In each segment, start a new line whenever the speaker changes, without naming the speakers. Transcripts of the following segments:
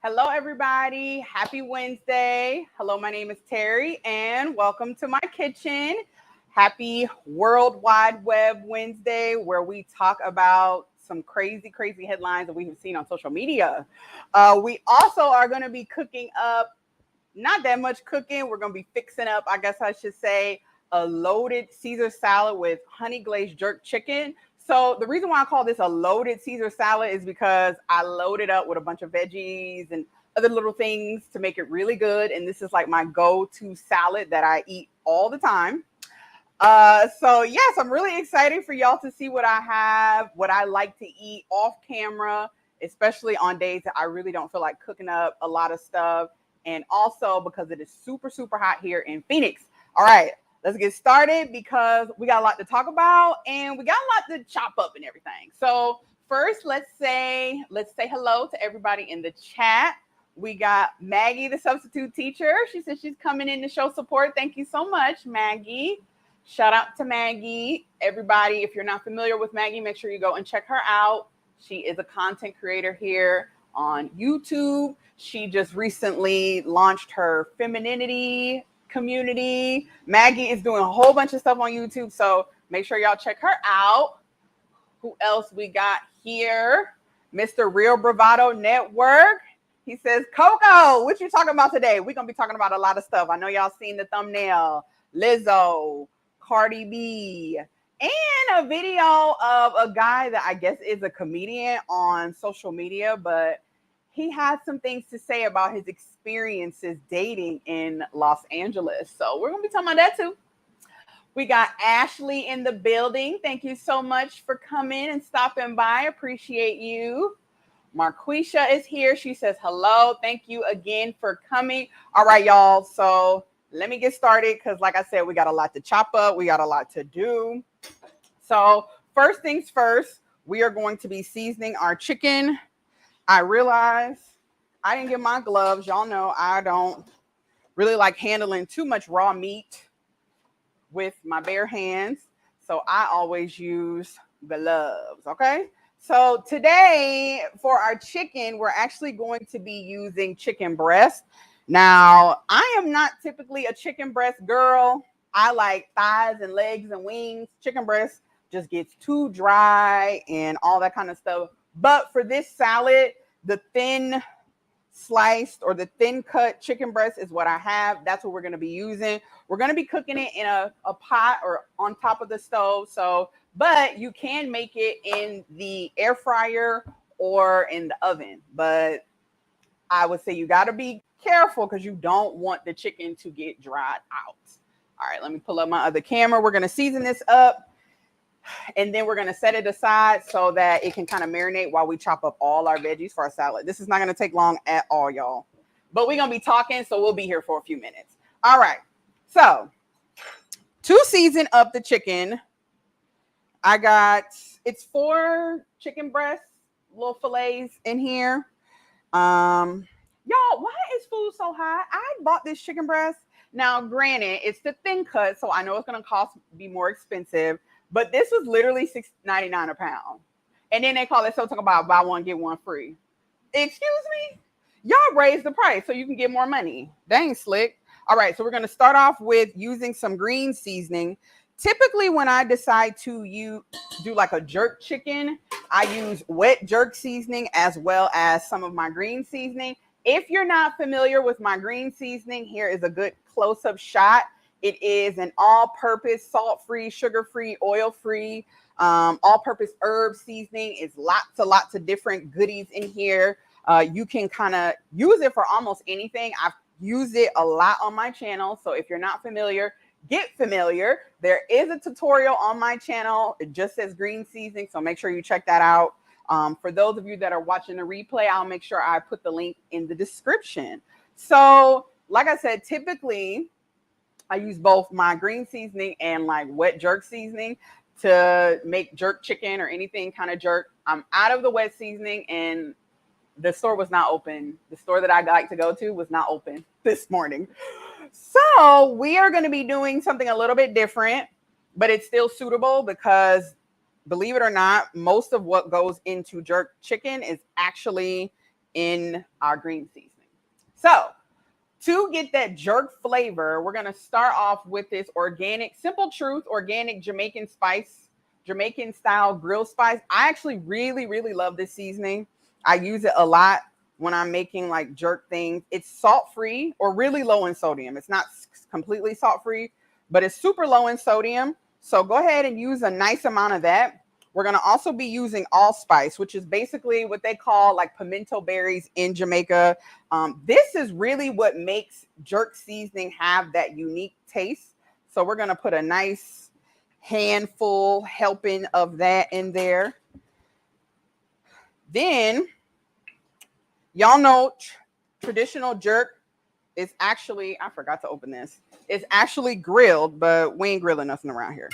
Hello, everybody. Happy Wednesday. Hello, my name is Terry, and welcome to my kitchen. Happy World Wide Web Wednesday, where we talk about some crazy headlines that we have seen on social media. We also are going to be cooking up, not that much cooking. We're going to be fixing up, I guess I should say, a loaded Caesar salad with honey glazed jerk chicken. So the reason why I call this a loaded Caesar salad is because I loaded up with a bunch of veggies and other little things to make it really good. And this is like my go-to salad that I eat all the time. So yes, I'm really excited for y'all to see what I have, what I like to eat off camera, especially on days that I really don't feel like cooking up a lot of stuff. And also because it is super hot here in Phoenix. All right, let's get started because we got a lot to talk about and we got a lot to chop up and everything. So first, let's say hello to everybody in the chat. We got Maggie, the substitute teacher. She says she's coming in to show support. Thank you so much, Maggie. Shout out to Maggie. Everybody, if you're not familiar with Maggie, make sure you go and check her out. She is a content creator here on YouTube. She just recently launched her femininity community. Maggie is doing a whole bunch of stuff on YouTube, so make sure y'all check her out. Who else we got here? Mr. Real Bravado Network. He says, Coco, what you talking about today? We're going to be talking about a lot of stuff. I know y'all seen the thumbnail. Lizzo, Cardi B, and a video of a guy that I guess is a comedian on social media, but he had some things to say about his experiences dating in Los Angeles. So we're going to be talking about that too. We got Ashley in the building. Thank you so much for coming and stopping by. Appreciate you. Marquisha is here. She says hello. Thank you again for coming. All right, y'all. So let me get started because, like I said, we got a lot to chop up. We got a lot to do. So first things first, we are going to be seasoning our chicken. I realize I didn't get my gloves. Y'all know I don't really like handling too much raw meat with my bare hands. So I always use gloves, okay? So today for our chicken, we're actually going to be using chicken breast. Now, I am not typically a chicken breast girl. I like thighs and legs and wings. Chicken breast just gets too dry and all that kind of stuff. But for this salad, the thin sliced or the thin cut chicken breast is what I have. That's what we're going to be using. We're going to be cooking it in a pot or on top of the stove. But you can make it in the air fryer or in the oven. But I would say you got to be careful because you don't want the chicken to get dried out. All right, let me pull up my other camera. We're going to season this up and then we're going to set it aside so that it can kind of marinate while we chop up all our veggies for our salad. This is not going to take long at all, y'all. But we're going to be talking, so we'll be here for a few minutes. All right, so to season up the chicken, it's 4 chicken breasts, little fillets in here. Y'all, why is food so high? I bought this chicken breast. Now, granted, it's the thin cut, so I know it's going to be more expensive. But this was literally $6.99 a pound. And then they call it talking about buy one, get one free. Excuse me? Y'all raised the price so you can get more money. Dang slick. All right, so we're going to start off with using some green seasoning. Typically, when I decide to do like a jerk chicken, I use wet jerk seasoning as well as some of my green seasoning. If you're not familiar with my green seasoning, here is a good close-up shot. It is an all-purpose, salt-free, sugar-free, oil-free, all-purpose herb seasoning. It's lots of different goodies in here. You can kind of use it for almost anything. I've used it a lot on my channel. So if you're not familiar, get familiar. There is a tutorial on my channel. It just says green seasoning. So make sure you check that out. For those of you that are watching the replay, I'll make sure I put the link in the description. So like I said, typically I use both my green seasoning and like wet jerk seasoning to make jerk chicken or anything kind of jerk. I'm out of the wet seasoning and the store was not open. The store that I like to go to was not open this morning. So we are going to be doing something a little bit different, but it's still suitable because, believe it or not, most of what goes into jerk chicken is actually in our green seasoning. So to get that jerk flavor, we're going to start off with this organic, Simple Truth, organic Jamaican spice, Jamaican style grill spice. I actually really, really love this seasoning. I use it a lot when I'm making like jerk things. It's salt-free or really low in sodium. It's not completely salt-free, but it's super low in sodium. So go ahead and use a nice amount of that. We're going to also be using allspice, which is basically what they call like pimento berries in Jamaica. This is really what makes jerk seasoning have that unique taste. So we're going to put a nice handful helping of that in there. Then, y'all know traditional jerk is actually, I forgot to open this. It's actually grilled, but we ain't grilling nothing around here.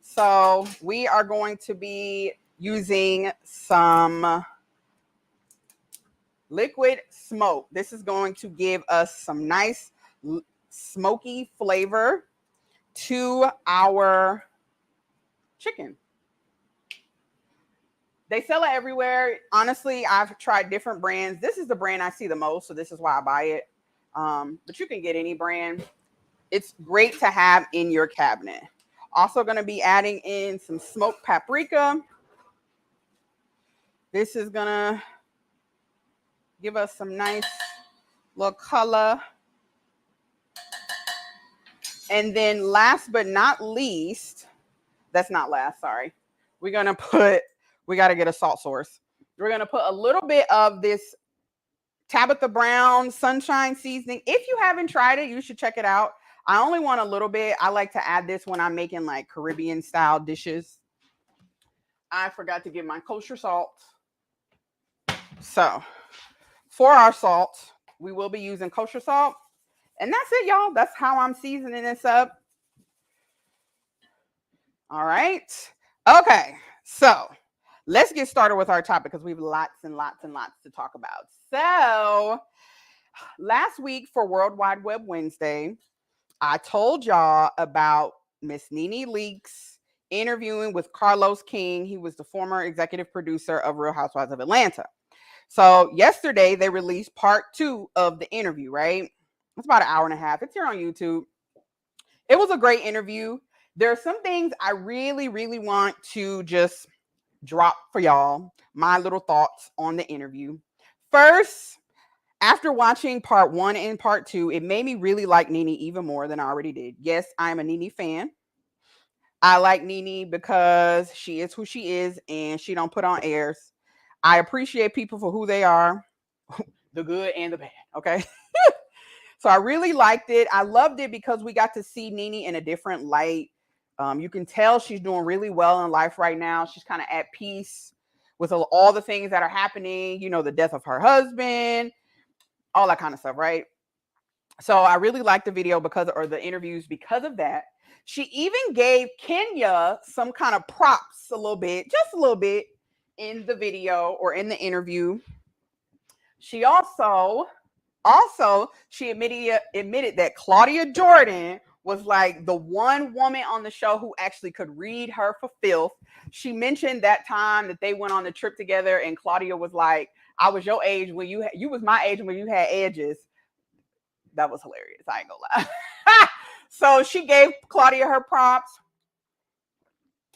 So we are going to be using some liquid smoke. This is going to give us some nice smoky flavor to our chicken. They sell it everywhere. Honestly, I've tried different brands. This is the brand I see the most, so this is why I buy it. But you can get any brand. It's great to have in your cabinet. Also going to be adding in some smoked paprika. This is going to give us some nice little color. And then last but not least, that's not last, sorry. We're going to put, we got to get a salt source. We're going to put a little bit of this Tabitha Brown Sunshine seasoning. If you haven't tried it, you should check it out. I only want a little bit. I like to add this when I'm making like Caribbean style dishes. I forgot to get my kosher salt. So for our salt, we will be using kosher salt. And that's it, y'all. That's how I'm seasoning this up. All right. Okay. So let's get started with our topic because we have lots and lots and lots to talk about. So last week for World Wide Web Wednesday, I told y'all about Miss Nene Leakes interviewing with Carlos King. He was the former executive producer of Real Housewives of Atlanta. So yesterday they released part 2 of the interview, right? It's about an hour and a half. It's here on YouTube. It was a great interview. There are some things I really, really want to just drop for y'all. My little thoughts on the interview. First, after watching part 1 and part 2, it made me really like Nene even more than I already did. Yes, I'm a Nene fan. I like Nene because she is who she is and she don't put on airs. I appreciate people for who they are, the good and the bad, okay? So I really liked it. I loved it because we got to see Nene in a different light. You can tell she's doing really well in life right now. She's kind of at peace with all the things that are happening, you know, the death of her husband, all that kind of stuff, right? So I really liked the video the interviews because of that. She even gave Kenya some kind of props a little bit, just a little bit in the video or in the interview. She also she admitted that Claudia Jordan was like the one woman on the show who actually could read her for filth. She mentioned that time that they went on the trip together and Claudia was like, I was your age when you was my age when you had edges. That was hilarious. I ain't gonna lie. So she gave Claudia her props.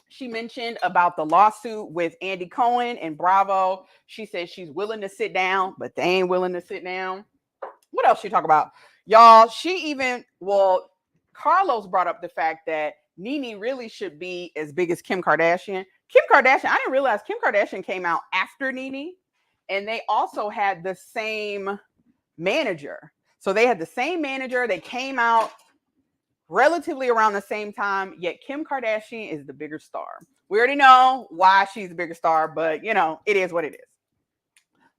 She mentioned about the lawsuit with Andy Cohen and Bravo. She said she's willing to sit down, but they ain't willing to sit down. What else she talk about? Y'all, Carlos brought up the fact that Nene really should be as big as Kim Kardashian. Kim Kardashian, I didn't realize Kim Kardashian came out after Nene, and they also had the same manager. So they had the same manager. They came out relatively around the same time, yet Kim Kardashian is the bigger star. We already know why she's the bigger star, but you know, it is what it is.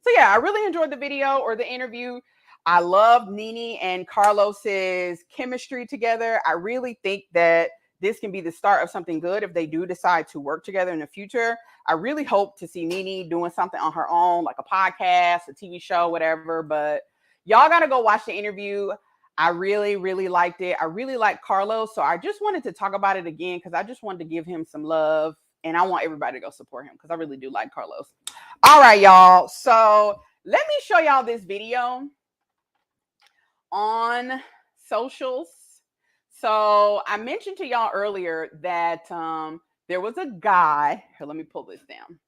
So yeah, I really enjoyed the video or the interview. I love Nene and Carlos's chemistry together. I really think that this can be the start of something good if they do decide to work together in the future. I really hope to see Nene doing something on her own, like a podcast, a TV show, whatever. But y'all got to go watch the interview. I really, really liked it. I really like Carlos. So I just wanted to talk about it again because I just wanted to give him some love. And I want everybody to go support him because I really do like Carlos. All right, y'all. So Let me show y'all this video on socials. So I mentioned to y'all earlier that there was a guy. Here, let me pull this down.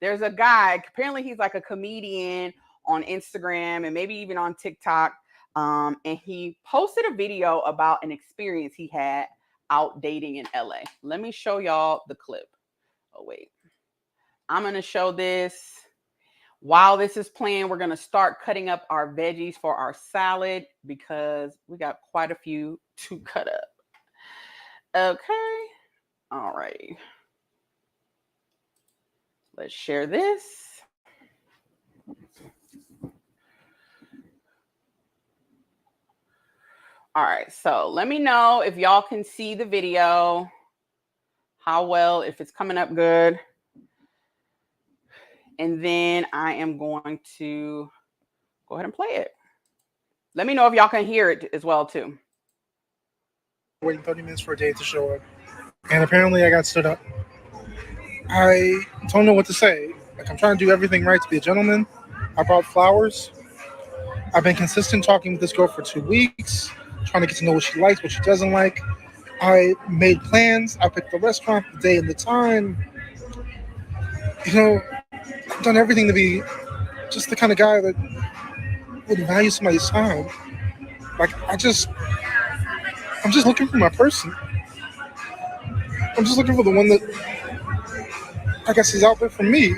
There's a guy. Apparently, he's like a comedian on Instagram and maybe even on TikTok. And he posted a video about an experience he had out dating in LA. Let me show y'all the clip. Oh, wait. I'm going to show this. While this is playing, we're going to start cutting up our veggies for our salad because we got quite a few to cut up. Okay. All right. Let's share this. All right. So let me know if y'all can see the video. How well, if it's coming up good. And then I am going to go ahead and play it. Let me know if y'all can hear it as well, too.
Waiting 30 minutes for a date to show up. And apparently I got stood up. I don't know what to say. Like, I'm trying to do everything right to be a gentleman. I brought flowers. I've been consistent talking with this girl for 2 weeks, trying to get to know what she likes, what she doesn't like. I made plans. I picked the restaurant, the day, and the time. You know, I've done everything to be just the kind of guy that would value somebody's time. Like, I'm just looking for my person. I'm just looking for the one that I guess is out there for me.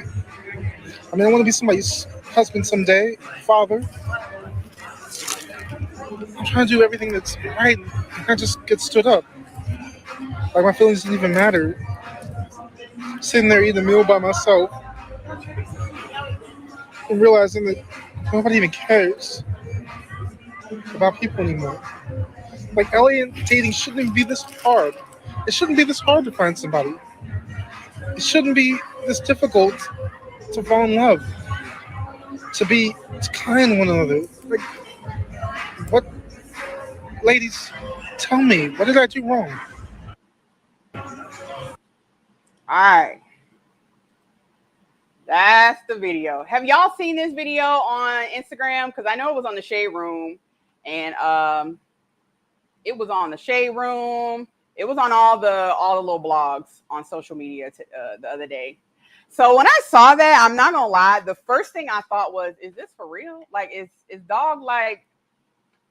I mean, I want to be somebody's husband someday, father. I'm trying to do everything that's right. I can't just get stood up. Like, my feelings didn't even matter. Sitting there eating a meal by myself and realizing that nobody even cares about people anymore. Like, alien dating shouldn't even be this hard. It shouldn't be this hard to find somebody. It shouldn't be this difficult to fall in love, to be kind to one another. Like, what, ladies, tell me, what did I do wrong?
All right. That's the video. Have y'all seen this video on Instagram? Because I know it was on the Shade Room, and it was on the Shade Room. It was on all the little blogs on social media the other day. So when I saw that, I'm not gonna lie, the first thing I thought was, "Is this for real? Like, is dog like,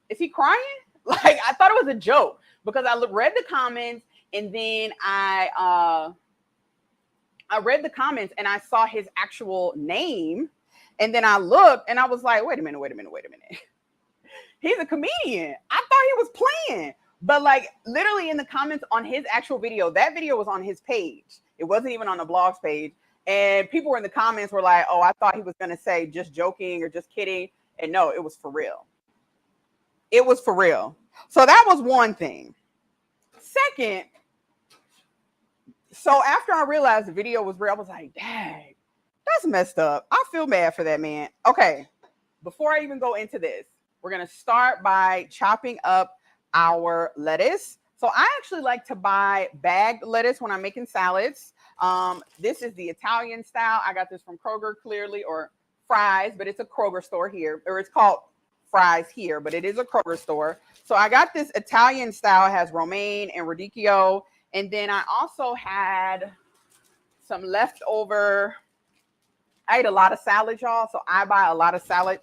is he crying?" Like, I thought it was a joke because I read the comments and then I read the comments and I saw his actual name, and then I looked and I was like, wait a minute. He's a comedian. I thought he was playing. But like literally in the comments on his actual video, that video was on his page. It wasn't even on the blog's page. And people were in the comments were like, oh, I thought he was going to say just joking or just kidding. And no, it was for real. It was for real. So that was one thing. Second, so after I realized the video was real, I was like, dang, that's messed up. I feel bad for that man. Okay, before I even go into this, we're going to start by chopping up our lettuce. So I actually like to buy bagged lettuce when I'm making salads. This is the Italian style. I got this from Kroger, clearly, or Fry's, but it's a Kroger store here, or it's called Fry's here, but it is a Kroger store. So I got this Italian style. It has romaine and radicchio. And then I also had some leftover. I ate a lot of salad, y'all. So I buy a lot of salad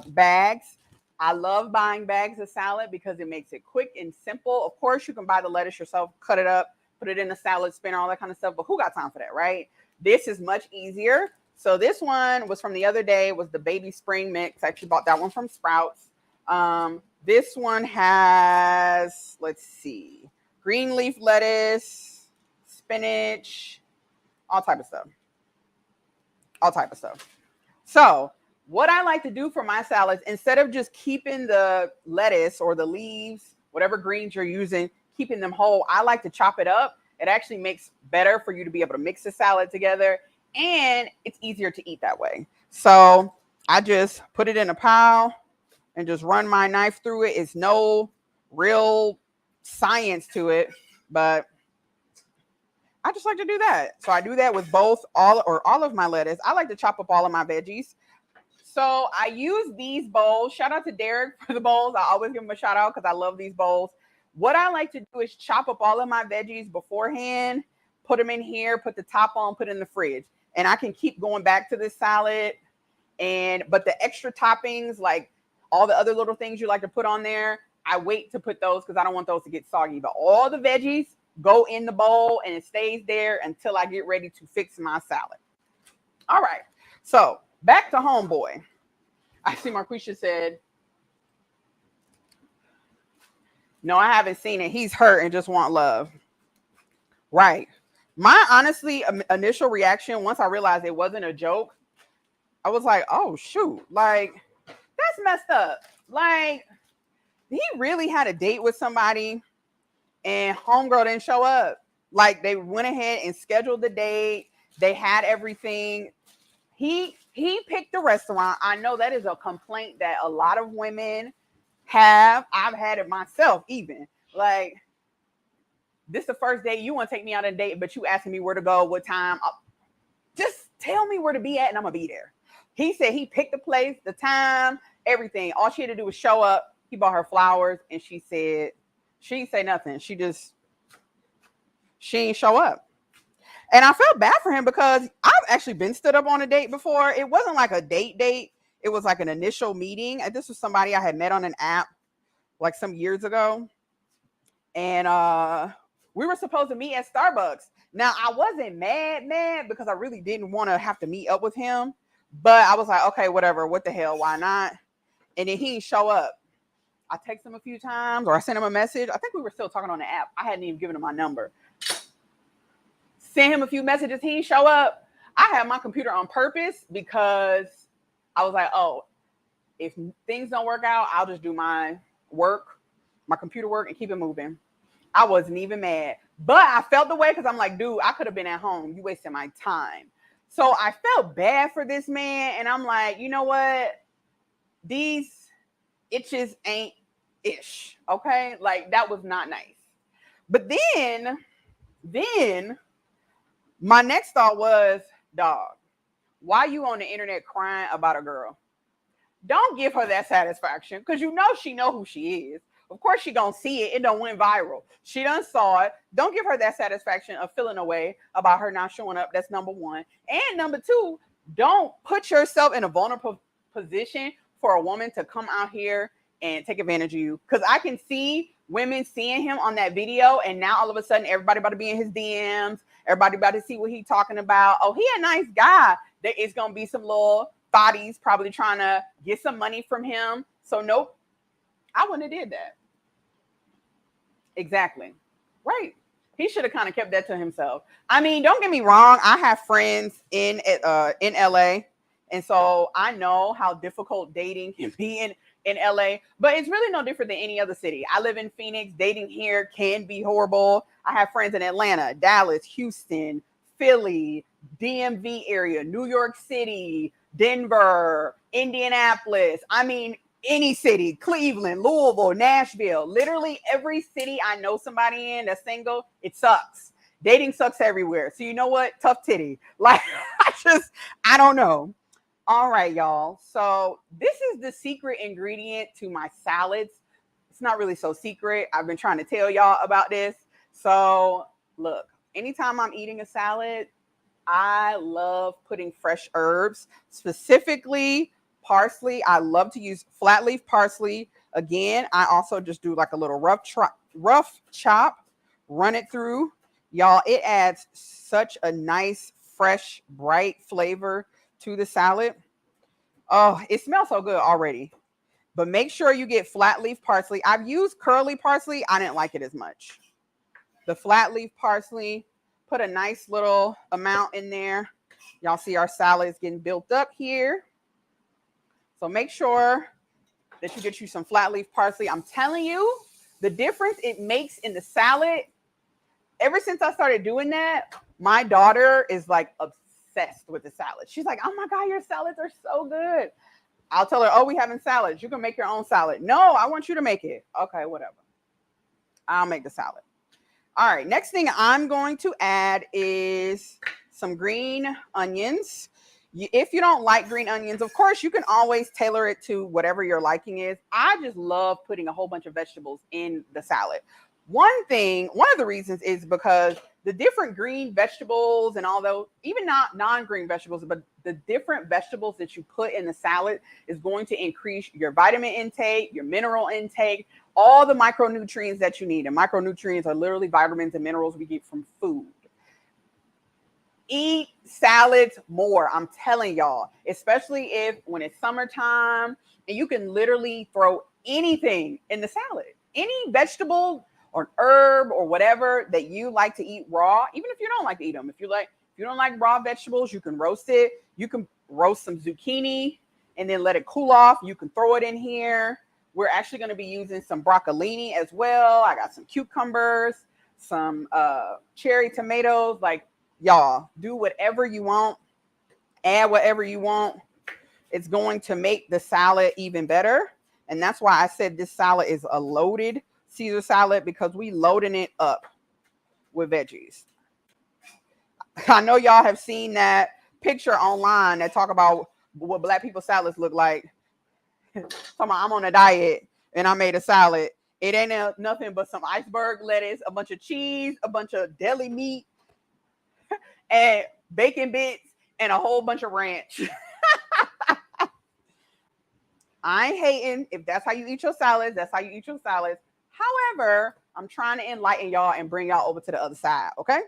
bags. I love buying bags of salad because it makes it quick and simple. Of course, you can buy the lettuce yourself, cut it up, put it in a salad spinner, all that kind of stuff. But who got time for that, right? This is much easier. So this one was from the other day, was the baby spring mix. I actually bought that one from Sprouts. This one has, let's see, green leaf lettuce, spinach, all type of stuff. All type of stuff. So what I like to do for my salads, instead of just keeping the lettuce or the leaves, whatever greens you're using, keeping them whole, I like to chop it up. It actually makes better for you to be able to mix the salad together, and it's easier to eat that way. So I just put it in a pile and just run my knife through it. It's no real science to it, but I just like to do that. So I do that with all of my lettuce. I like to chop up all of my veggies. So I use these bowls. Shout out to Derek for the bowls. I always give him a shout out because I love these bowls. What I like to do is chop up all of my veggies beforehand, put them in here, put the top on, put it in the fridge. And I can keep going back to this salad. But the extra toppings, like all the other little things you like to put on there, I wait to put those because I don't want those to get soggy. But all the veggies go in the bowl and it stays there until I get ready to fix my salad. All right. So back to homeboy. I see Marquisha said, no, I haven't seen it. He's hurt and just want love. Right. My honestly initial reaction, once I realized it wasn't a joke, I was like, oh, shoot. Like, that's messed up. Like, he really had a date with somebody and homegirl didn't show up. Like, they went ahead and scheduled the date. They had everything. He picked the restaurant. I know that is a complaint that a lot of women have. I've had it myself even. Like, this is the first date. You want to take me out on a date, but you asking me where to go, what time. Just tell me where to be at and I'm going to be there. He said he picked the place, the time, everything. All she had to do was show up. He bought her flowers and she said, she didn't say nothing. She didn't show up. And I felt bad for him because I've actually been stood up on a date before. It wasn't like a date. It was like an initial meeting. And this was somebody I had met on an app like some years ago. And we were supposed to meet at Starbucks. Now, I wasn't mad because I really didn't want to have to meet up with him. But I was like, okay, whatever. What the hell? Why not? And then he didn't show up. I texted him a few times or I sent him a message. I think we were still talking on the app. I hadn't even given him my number. Sent him a few messages. He didn't show up. I had my computer on purpose because I was like, oh, if things don't work out, I'll just do my work, my computer work, and keep it moving. I wasn't even mad. But I felt the way because I'm like, dude, I could have been at home. You wasted my time. So I felt bad for this man. And I'm like, you know what? These itches ain't ish. Okay? Like, that was not nice. But then my next thought was, dog, why you on the internet crying about a girl? Don't give her that satisfaction because you know she know who she is. Of course she gonna see it. It done went viral. She done saw it. Don't give her that satisfaction of feeling away about her not showing up. That's number one. And number two, don't put yourself in a vulnerable position for a woman to come out here and take advantage of you. Because I can see women seeing him on that video, and now all of a sudden everybody about to be in his DMs. Everybody about to see what he's talking about. Oh, he a nice guy. There is gonna be some little thotties probably trying to get some money from him. So nope, I wouldn't have did that. Exactly. Right. He should have kind of kept that to himself. I mean, don't get me wrong. I have friends in LA. And so I know how difficult dating can be in LA, but it's really no different than any other city. I live in Phoenix. Dating here can be horrible. I have friends in Atlanta, Dallas, Houston, Philly, DMV area, New York City, Denver, Indianapolis. I mean, any city, Cleveland, Louisville, Nashville, literally every city I know somebody in that's single, it sucks. Dating sucks everywhere. So you know what? Tough titty. Like, I don't know. All right, y'all. So this is the secret ingredient to my salads. It's not really so secret. I've been trying to tell y'all about this. So look, anytime I'm eating a salad, I love putting fresh herbs, specifically parsley. I love to use flat leaf parsley. Again, I also just do like a little rough chop, run it through. Y'all, it adds such a nice, fresh, bright flavor to the salad. Oh, it smells so good already. But make sure you get flat leaf parsley. I've used curly parsley. I didn't like it as much. The flat leaf parsley, put a nice little amount in there. Y'all see our salad is getting built up here. So make sure that you get you some flat leaf parsley. I'm telling you, the difference it makes in the salad. Ever since I started doing that, my daughter is like obsessed with the salad. She's like, oh my God, your salads are so good. I'll tell her, oh, we having salads. You can make your own salad. No, I want you to make it. Okay, whatever. I'll make the salad. All right, next thing I'm going to add is some green onions. If you don't like green onions, of course, you can always tailor it to whatever your liking is. I just love putting a whole bunch of vegetables in the salad. One of the reasons is because the different green vegetables and all those, even not non-green vegetables, but the different vegetables that you put in the salad is going to increase your vitamin intake, your mineral intake, all the micronutrients that you need. And micronutrients are literally vitamins and minerals we get from food. Eat salads more. I'm telling y'all, especially if when it's summertime and you can literally throw anything in the salad, any vegetable or herb or whatever that you like to eat raw, even if you don't like to eat them. If you don't like raw vegetables, you can roast it. You can roast some zucchini and then let it cool off. You can throw it in here. We're actually going to be using some broccolini as well. I got some cucumbers, some cherry tomatoes. Like, y'all, do whatever you want, add whatever you want. It's going to make the salad even better. And that's why I said this salad is a loaded Caesar salad, because we loading it up with veggies. I know y'all have seen that picture online that talk about what Black people salads look like. I'm on a diet and I made a salad. It ain't nothing but some iceberg lettuce, a bunch of cheese, a bunch of deli meat, and bacon bits, and a whole bunch of ranch. I ain't hating. If that's how you eat your salads, that's how you eat your salads. However, I'm trying to enlighten y'all and bring y'all over to the other side, okay?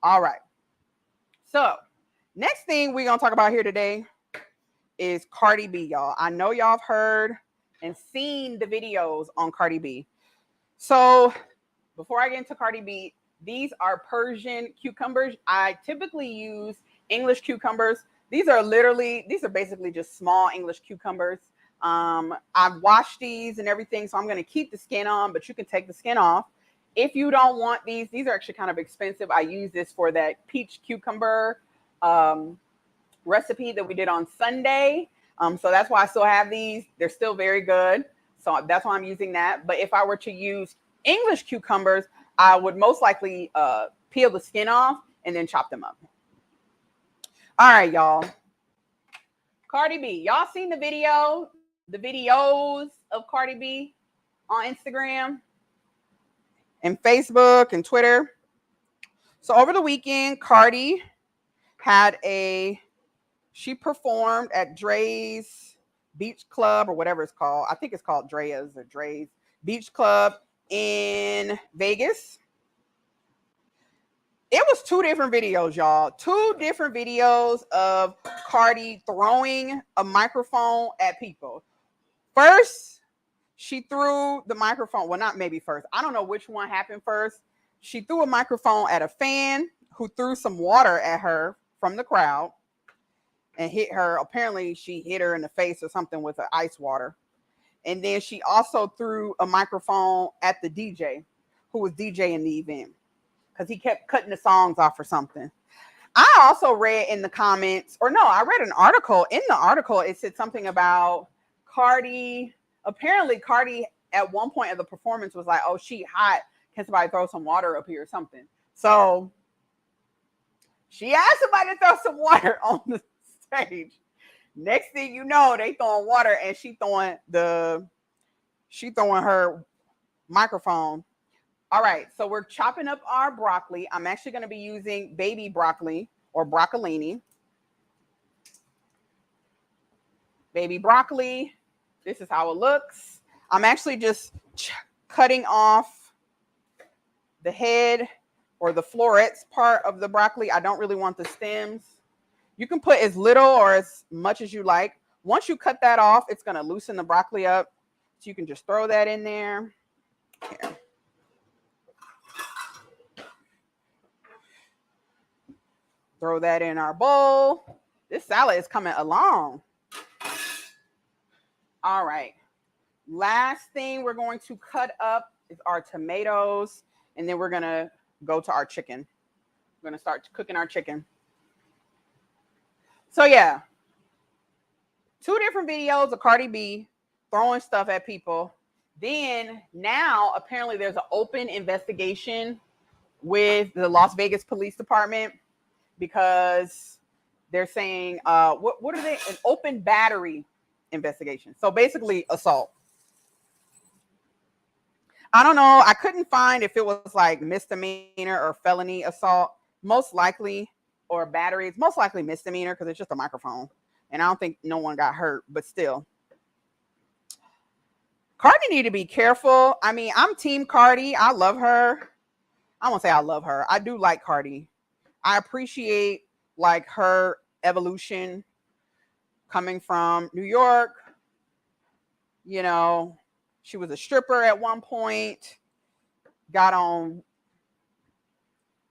All right. So, next thing we're going to talk about here today is Cardi B, y'all. I know y'all have heard and seen the videos on Cardi B. So, before I get into Cardi B, these are Persian cucumbers. I typically use English cucumbers. These are basically just small English cucumbers. I've washed these and everything, so I'm going to keep the skin on, but you can take the skin off. If you don't want these are actually kind of expensive. I use this for that peach cucumber recipe that we did on Sunday. So that's why I still have these. They're still very good. So that's why I'm using that. But if I were to use English cucumbers, I would most likely peel the skin off and then chop them up. All right, y'all. Cardi B. Y'all seen the videos of Cardi B on Instagram and Facebook and Twitter? So over the weekend, Cardi she performed at Dre's Beach Club, or whatever it's called. I think it's called Dre's Beach Club in Vegas. It was two different videos, y'all. Two different videos of Cardi throwing a microphone at people. First, she threw the microphone. Well, not maybe first. I don't know which one happened first. She threw a microphone at a fan who threw some water at her from the crowd and hit her. Apparently, she hit her in the face or something with the ice water. And then she also threw a microphone at the DJ who was DJing the event, because he kept cutting the songs off or something. I also read in the comments, I read an article. In the article, it said something about Cardi. Apparently, Cardi at one point of the performance was like, "Oh, she hot. Can somebody throw some water up here or something?" So she asked somebody to throw some water on the stage. Next thing you know, they throwing water, and she throwing her microphone. All right, so we're chopping up our broccoli. I'm actually going to be using baby broccoli or broccolini. Baby broccoli. This is how it looks. I'm actually just cutting off the head or the florets part of the broccoli. I don't really want the stems. You can put as little or as much as you like. Once you cut that off, it's going to loosen the broccoli up. So you can just throw that in there. Here. Throw that in our bowl. This salad is coming along. All right. Last thing we're going to cut up is our tomatoes. And then we're going to go to our chicken. We're going to start cooking our chicken. So yeah. Two different videos of Cardi B throwing stuff at people. Then now apparently there's an open investigation with the Las Vegas Police Department, because they're saying, what are they? An open battery investigation. So basically assault. I don't know. I couldn't find if it was like misdemeanor or felony assault. Most likely, or battery. It's most likely misdemeanor because it's just a microphone. And I don't think no one got hurt, but still. Cardi need to be careful. I mean, I'm team Cardi. I love her. I won't say I love her. I do like Cardi. I appreciate like her evolution coming from New York. You know, she was a stripper at one point. Got on.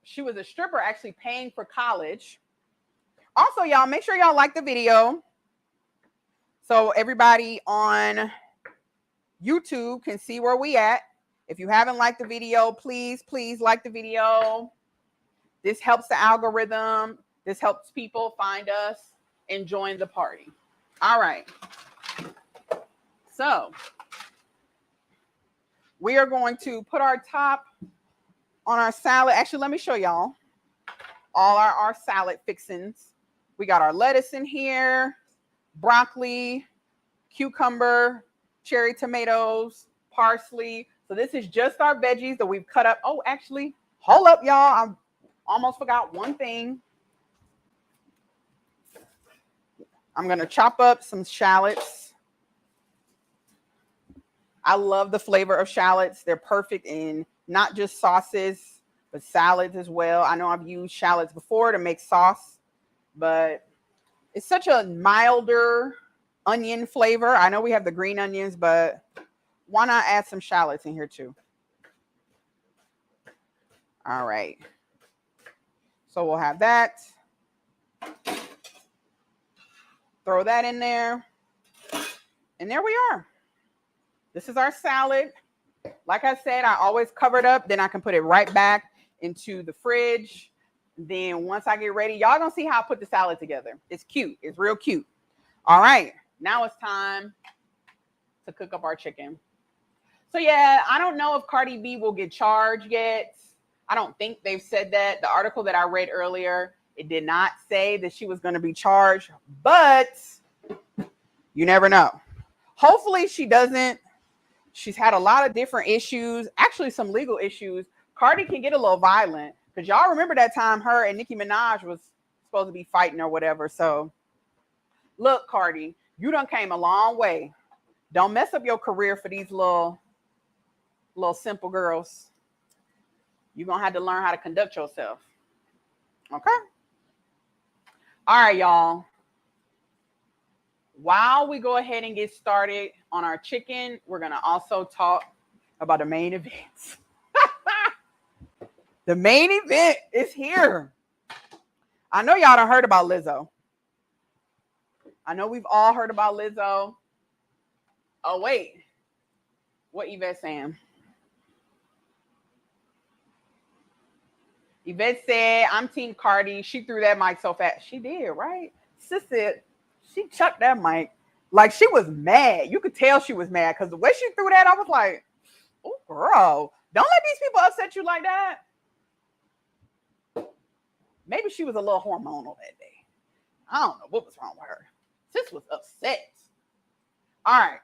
She was a stripper actually paying for college. Also, y'all, make sure y'all like the video. So everybody on YouTube can see where we at. If you haven't liked the video, please like the video. This helps the algorithm. This helps people find us and join the party. All right. So we are going to put our top on our salad. Actually, let me show y'all all our salad fixings. We got our lettuce in here, broccoli, cucumber, cherry tomatoes, parsley. So this is just our veggies that we've cut up. Oh, actually, hold up, y'all. I almost forgot one thing. I'm going to chop up some shallots. I love the flavor of shallots. They're perfect in not just sauces, but salads as well. I know I've used shallots before to make sauce, but it's such a milder onion flavor. I know we have the green onions, but why not add some shallots in here too? All right. So we'll have that. Throw that in there. And there we are. This is our salad. Like I said, I always cover it up. Then I can put it right back into the fridge. Then once I get ready, y'all gonna see how I put the salad together. It's cute. It's real cute. All right. Now it's time to cook up our chicken. So yeah, I don't know if Cardi B will get charged yet. I don't think they've said that. The article that I read earlier, it did not say that she was going to be charged, but you never know. Hopefully she doesn't. She's had a lot of different issues, actually some legal issues. Cardi can get a little violent because y'all remember that time her and Nicki Minaj was supposed to be fighting or whatever. So look, Cardi, you done came a long way. Don't mess up your career for these little simple girls. You're going to have to learn how to conduct yourself. Okay? All right, y'all. While we go ahead and get started on our chicken, we're going to also talk about the main event. The main event is here. I know y'all done heard about Lizzo. I know we've all heard about Lizzo. Oh, wait. What Yvette saying? Yvette said, I'm Team Cardi. She threw that mic so fast. She did, right? Sis said, she chucked that mic. Like, she was mad. You could tell she was mad because the way she threw that, I was like, oh, girl, don't let these people upset you like that. Maybe she was a little hormonal that day. I don't know what was wrong with her. Sis was upset. All right.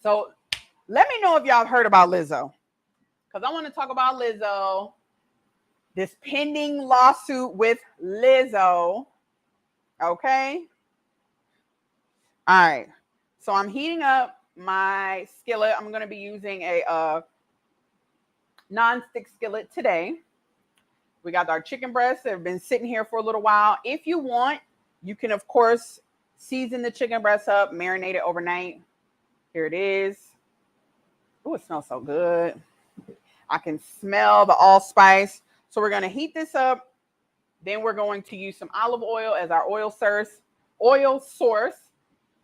So let me know if y'all have heard about Lizzo. Because I want to talk about Lizzo. This pending lawsuit with Lizzo. Okay. All right. So I'm heating up my skillet. I'm going to be using a non-stick skillet today. We got our chicken breasts that have been sitting here for a little while. If you want, you can, of course, season the chicken breast up, marinate it overnight. Here it is. Oh, it smells so good. I can smell the allspice. So we're going to heat this up. Then we're going to use some olive oil as our oil source.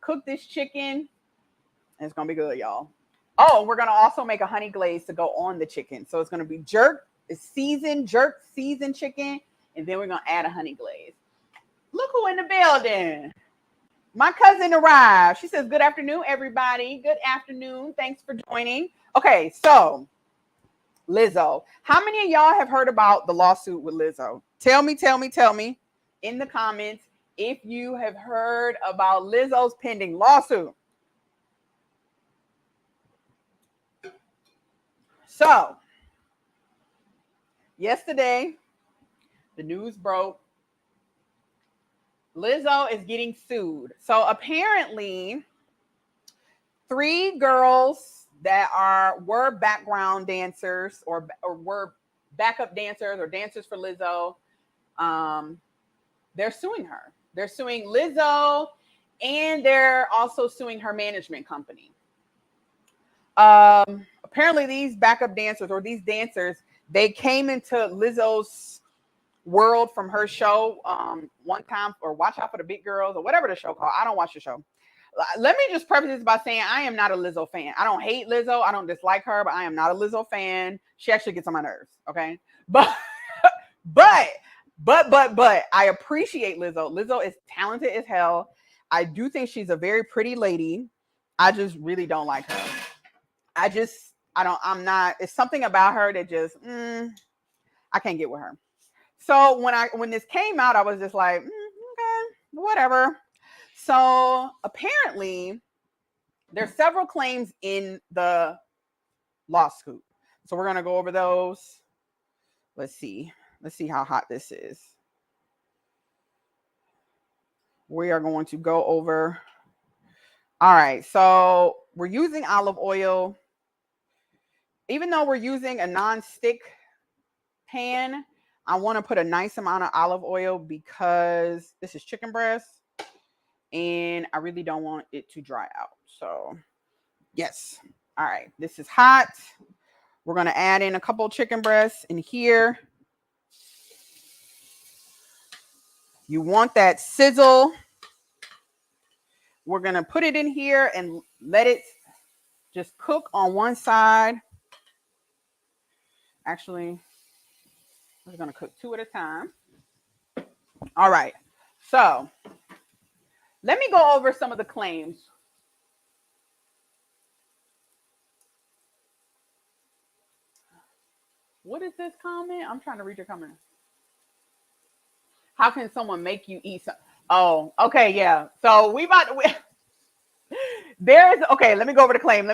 Cook this chicken. And it's going to be good, y'all. Oh, we're going to also make a honey glaze to go on the chicken. So it's going to be seasoned chicken. And then we're going to add a honey glaze. Look who in the building. My cousin arrived. She says, good afternoon, everybody. Good afternoon. Thanks for joining. Okay, so Lizzo. How many of y'all have heard about the lawsuit with Lizzo? Tell me in the comments if you have heard about Lizzo's pending lawsuit. So, yesterday, the news broke. Lizzo is getting sued. So apparently, 3 girls that were background dancers or were backup dancers or dancers for Lizzo, they're suing her. They're suing Lizzo, and they're also suing her management company. Apparently, these backup dancers or these dancers, they came into Lizzo's world from her show one time, or Watch Out for the Big Girls, or whatever the show called. I don't watch the show. Let me just preface this by saying I am not a Lizzo fan. I don't hate Lizzo. I don't dislike her, but I am not a Lizzo fan. She actually gets on my nerves. Okay. But I appreciate Lizzo. Lizzo is talented as hell. I do think she's a very pretty lady. I just really don't like her. It's something about her that just, I can't get with her. So when this came out, I was just like, okay, whatever. So apparently, there's several claims in the lawsuit. So we're gonna go over those. Let's see how hot this is. We are going to go over. All right, so we're using olive oil. Even though we're using a non-stick pan, I want to put a nice amount of olive oil because this is chicken breast and I really don't want it to dry out. So yes. All right, this is hot. We're going to add in a couple chicken breasts in here. You want that sizzle. We're going to put it in here and let it just cook on one side. Actually, we're going to cook 2 at a time. All right. So let me go over some of the claims. What is this comment? I'm trying to read your comment. How can someone make you eat some? Oh, okay, yeah. So okay, let me go over the claim.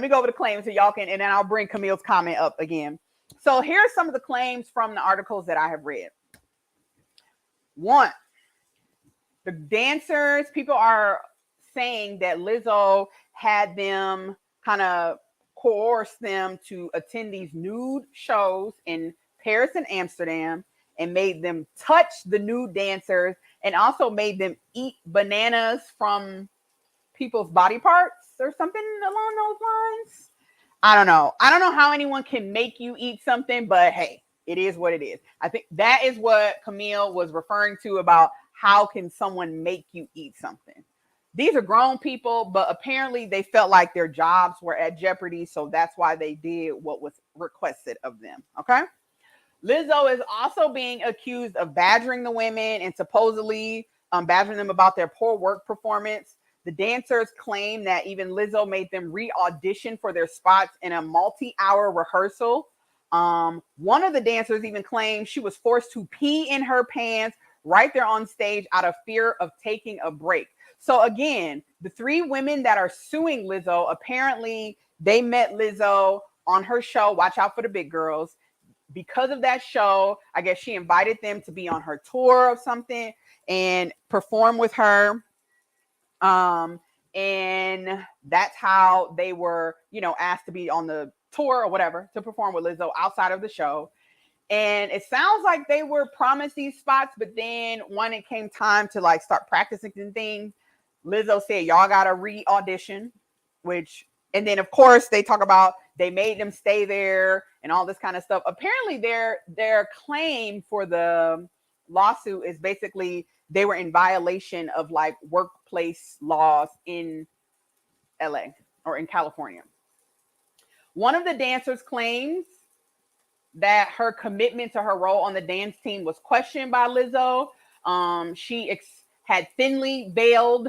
So y'all can, and then I'll bring Camille's comment up again. So here's some of the claims from the articles that I have read. 1, the dancers, people are saying that Lizzo had them kind of coerce them to attend these nude shows in Paris and Amsterdam and made them touch the nude dancers and also made them eat bananas from people's body parts or something along those lines. I don't know how anyone can make you eat something, but hey, it is what it is. I think that is what Camille was referring to about how can someone make you eat something. These are grown people, but apparently they felt like their jobs were at jeopardy, so that's why they did what was requested of them, okay? Lizzo is also being accused of badgering the women and supposedly badgering them about their poor work performance. The dancers claim that even Lizzo made them re-audition for their spots in a multi-hour rehearsal. One of the dancers even claimed she was forced to pee in her pants right there on stage out of fear of taking a break. So again, the 3 women that are suing Lizzo, apparently they met Lizzo on her show, Watch Out for the Big Girls. Because of that show, I guess she invited them to be on her tour of something and perform with her. And that's how they were, asked to be on the tour or whatever to perform with Lizzo outside of the show. And it sounds like they were promised these spots, but then when it came time to start practicing things, Lizzo said, y'all got to re-audition, and then of course they talk about they made them stay there and all this kind of stuff. Apparently their claim for the lawsuit is basically they were in violation of workplace laws in LA or in California. One of the dancers claims that her commitment to her role on the dance team was questioned by Lizzo. She had thinly veiled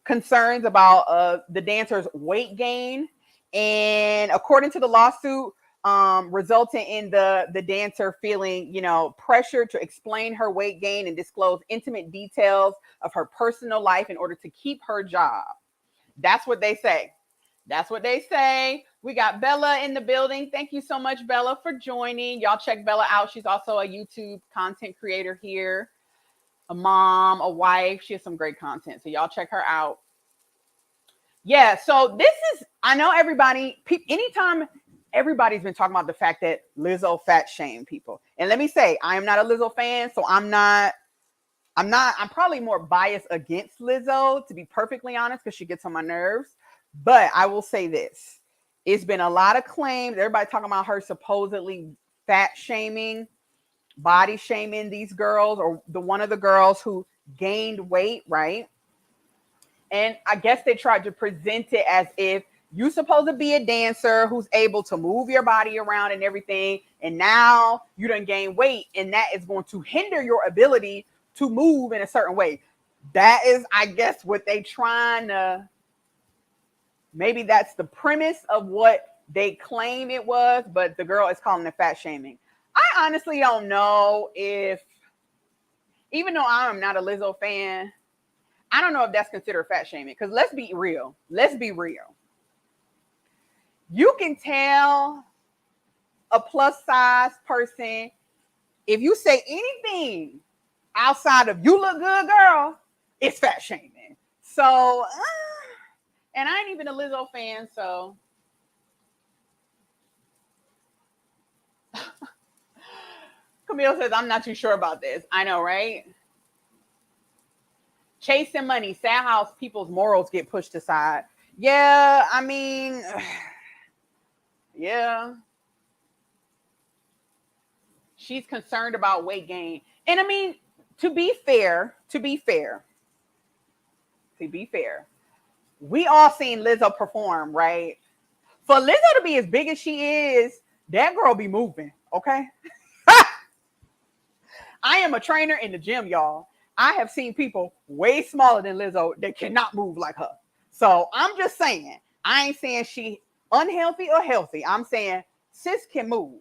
concerns about the dancer's weight gain. And according to the lawsuit, resulting in the dancer feeling, pressure to explain her weight gain and disclose intimate details of her personal life in order to keep her job. That's what they say. That's what they say. We got Bella in the building. Thank you so much, Bella, for joining. Y'all check Bella out. She's also a YouTube content creator here, a mom, a wife. She has some great content. So y'all check her out. Yeah, so this is, I know everybody, anytime everybody's been talking about the fact that Lizzo fat shamed people. And let me say, I am not a Lizzo fan, so I'm probably more biased against Lizzo, to be perfectly honest, because she gets on my nerves. But I will say this. It's been a lot of claims. Everybody talking about her supposedly fat shaming, body shaming these girls, or one of the girls who gained weight, right? And I guess they tried to present it as if you're supposed to be a dancer who's able to move your body around and everything. And now you done gain weight, and that is going to hinder your ability to move in a certain way. That is, I guess, what they trying to, maybe that's the premise of what they claim it was, but the girl is calling it fat shaming. I honestly don't know if, even though I am not a Lizzo fan, I don't know if that's considered fat shaming, because let's be real. Let's be real. You can tell a plus size person, if you say anything outside of "you look good, girl," it's fat shaming. So, and I ain't even a Lizzo fan, so. Camille says, I'm not too sure about this. I know, right? Chasing money, sad how people's morals get pushed aside. Yeah, I mean, yeah. She's concerned about weight gain. And I mean, to be fair, we all seen Lizzo perform, right? For Lizzo to be as big as she is, that girl be moving, okay? I am a trainer in the gym, y'all. I have seen people way smaller than Lizzo that cannot move like her. So I'm just saying, I ain't saying she unhealthy or healthy. I'm saying sis can move.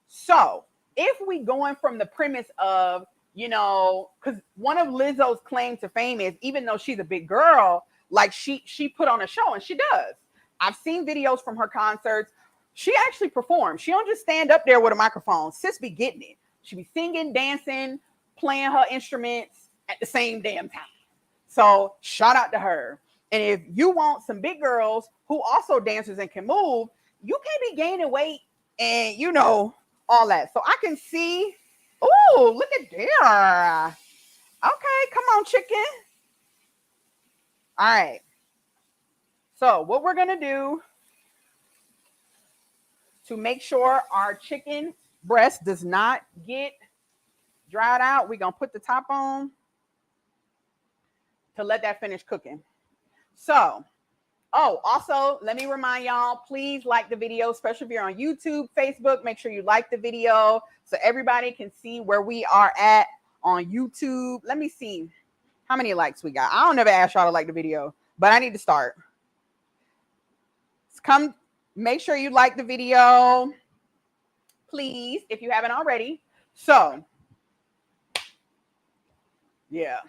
So if we going from the premise of, because one of Lizzo's claim to fame is, even though she's a big girl, like she put on a show, and she does. I've seen videos from her concerts. She actually performs. She don't just stand up there with a microphone. Sis be getting it. She be singing, dancing, playing her instruments at the same damn time. So shout out to her. And if you want some big girls who also dancers and can move, you can't be gaining weight and all that. So I can see. Oh, look at there. Okay, come on, chicken. All right. So what we're gonna do to make sure our chicken breast does not get dried out, we're gonna put the top on to let that finish cooking. So, also let me remind y'all, please like the video, especially if you're on YouTube, Facebook. Make sure you like the video so everybody can see where we are at on YouTube. Let me see how many likes we got. I don't never ask y'all to like the video, but I need to start. Come, make sure you like the video, please, if you haven't already. So, yeah,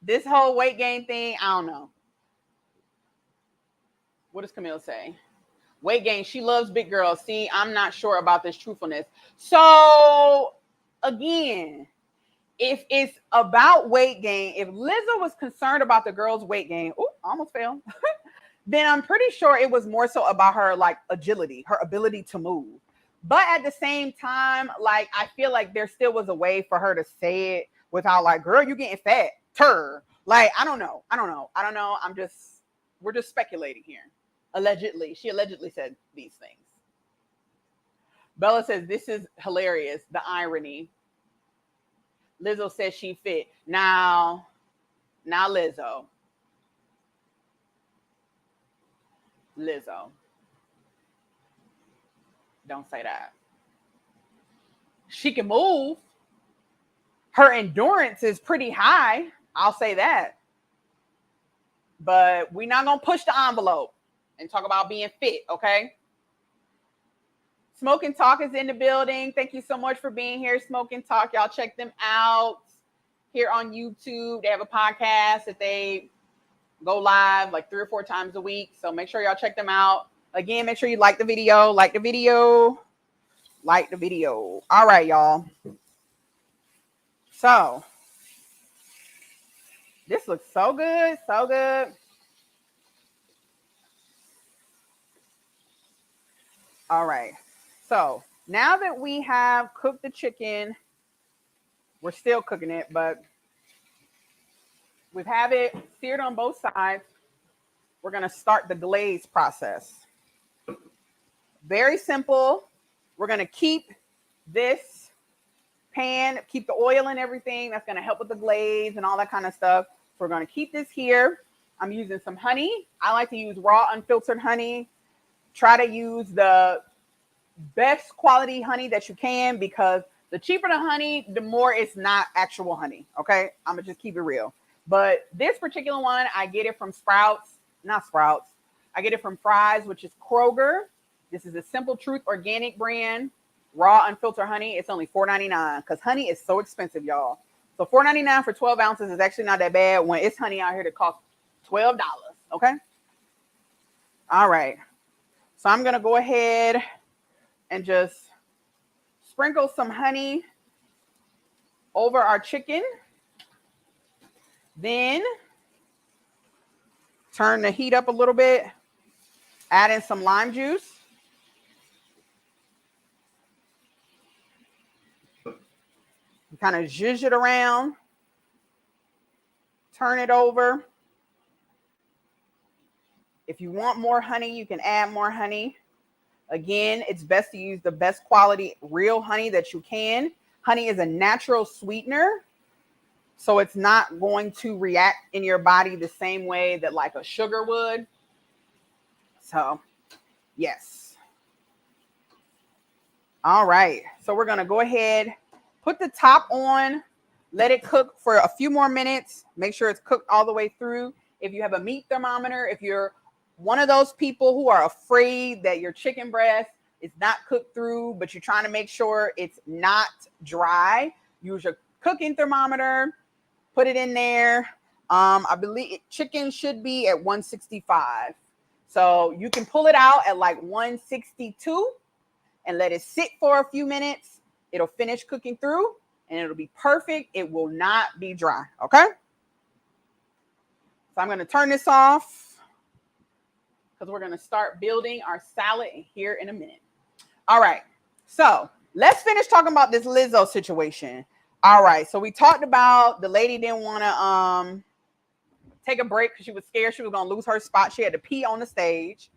this whole weight gain thing, I don't know. What does Camille say? Weight gain, she loves big girls. See, I'm not sure about this truthfulness. So, again, if it's about weight gain, if Lizzo was concerned about the girl's weight gain, almost fell, then I'm pretty sure it was more so about her like agility, her ability to move. But at the same time, like, I feel like there still was a way for her to say it without like, girl, you getting fat, like, I don't know. We're just speculating here. She allegedly said these things. Bella says, this is hilarious, the irony. Lizzo says she fit. Now Lizzo. Don't say that. She can move. Her endurance is pretty high. I'll say that. But we're not going to push the envelope and talk about being fit, okay? Smoke and Talk is in the building. Thank you so much for being here, Smoke and Talk. Y'all check them out here on YouTube. They have a podcast that they go live like 3 or 4 times a week. So make sure y'all check them out. Again, make sure you like the video. Like the video. All right, y'all. So this looks so good. So good. All right. So now that we have cooked the chicken, we're still cooking it, but we have it seared on both sides. We're going to start the glaze process. Very simple. We're going to keep this pan, keep the oil and everything. That's going to help with the glaze and all that kind of stuff. So we're going to keep this here. I'm using some honey. I like to use raw, unfiltered honey. Try to use the best quality honey that you can, because the cheaper the honey, the more it's not actual honey. Okay, I'm gonna just keep it real. But this particular one, I get it from I get it from Fry's, which is Kroger. This is a Simple Truth organic brand, raw unfiltered honey. It's only $4.99 because honey is so expensive, y'all. So $4.99 for 12 ounces is actually not that bad when it's honey out here that costs $12. Okay. All right. So I'm gonna go ahead and just sprinkle some honey over our chicken. Then turn the heat up a little bit. Add in some lime juice. Kind of zhuzh it around. Turn it over. If you want more honey, you can add more honey. Again, it's best to use the best quality real honey that you can. Honey is a natural sweetener, so it's not going to react in your body the same way that like a sugar would. So, yes. All right. So we're going to go ahead, put the top on, let it cook for a few more minutes. Make sure it's cooked all the way through. If you have a meat thermometer, if you're one of those people who are afraid that your chicken breast is not cooked through, but you're trying to make sure it's not dry, use your cooking thermometer, put it in there. I believe chicken should be at 165. So you can pull it out at like 162 and let it sit for a few minutes. It'll finish cooking through and it'll be perfect. It will not be dry. Okay. So I'm going to turn this off, because we're going to start building our salad here in a minute. All right. So let's finish talking about this Lizzo situation. All right. So we talked about the lady didn't want to take a break because she was scared she was going to lose her spot. She had to pee on the stage.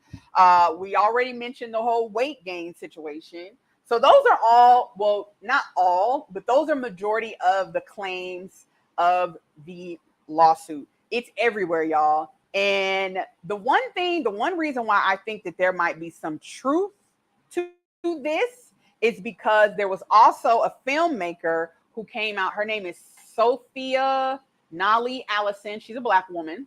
We already mentioned the whole weight gain situation. So those are all, well, not all, but those are majority of the claims of the lawsuit. It's everywhere, y'all. And the one reason why I think that there might be some truth to this is because there was also a filmmaker who came out. Her name is Sophia Nali Allison. She's a Black woman.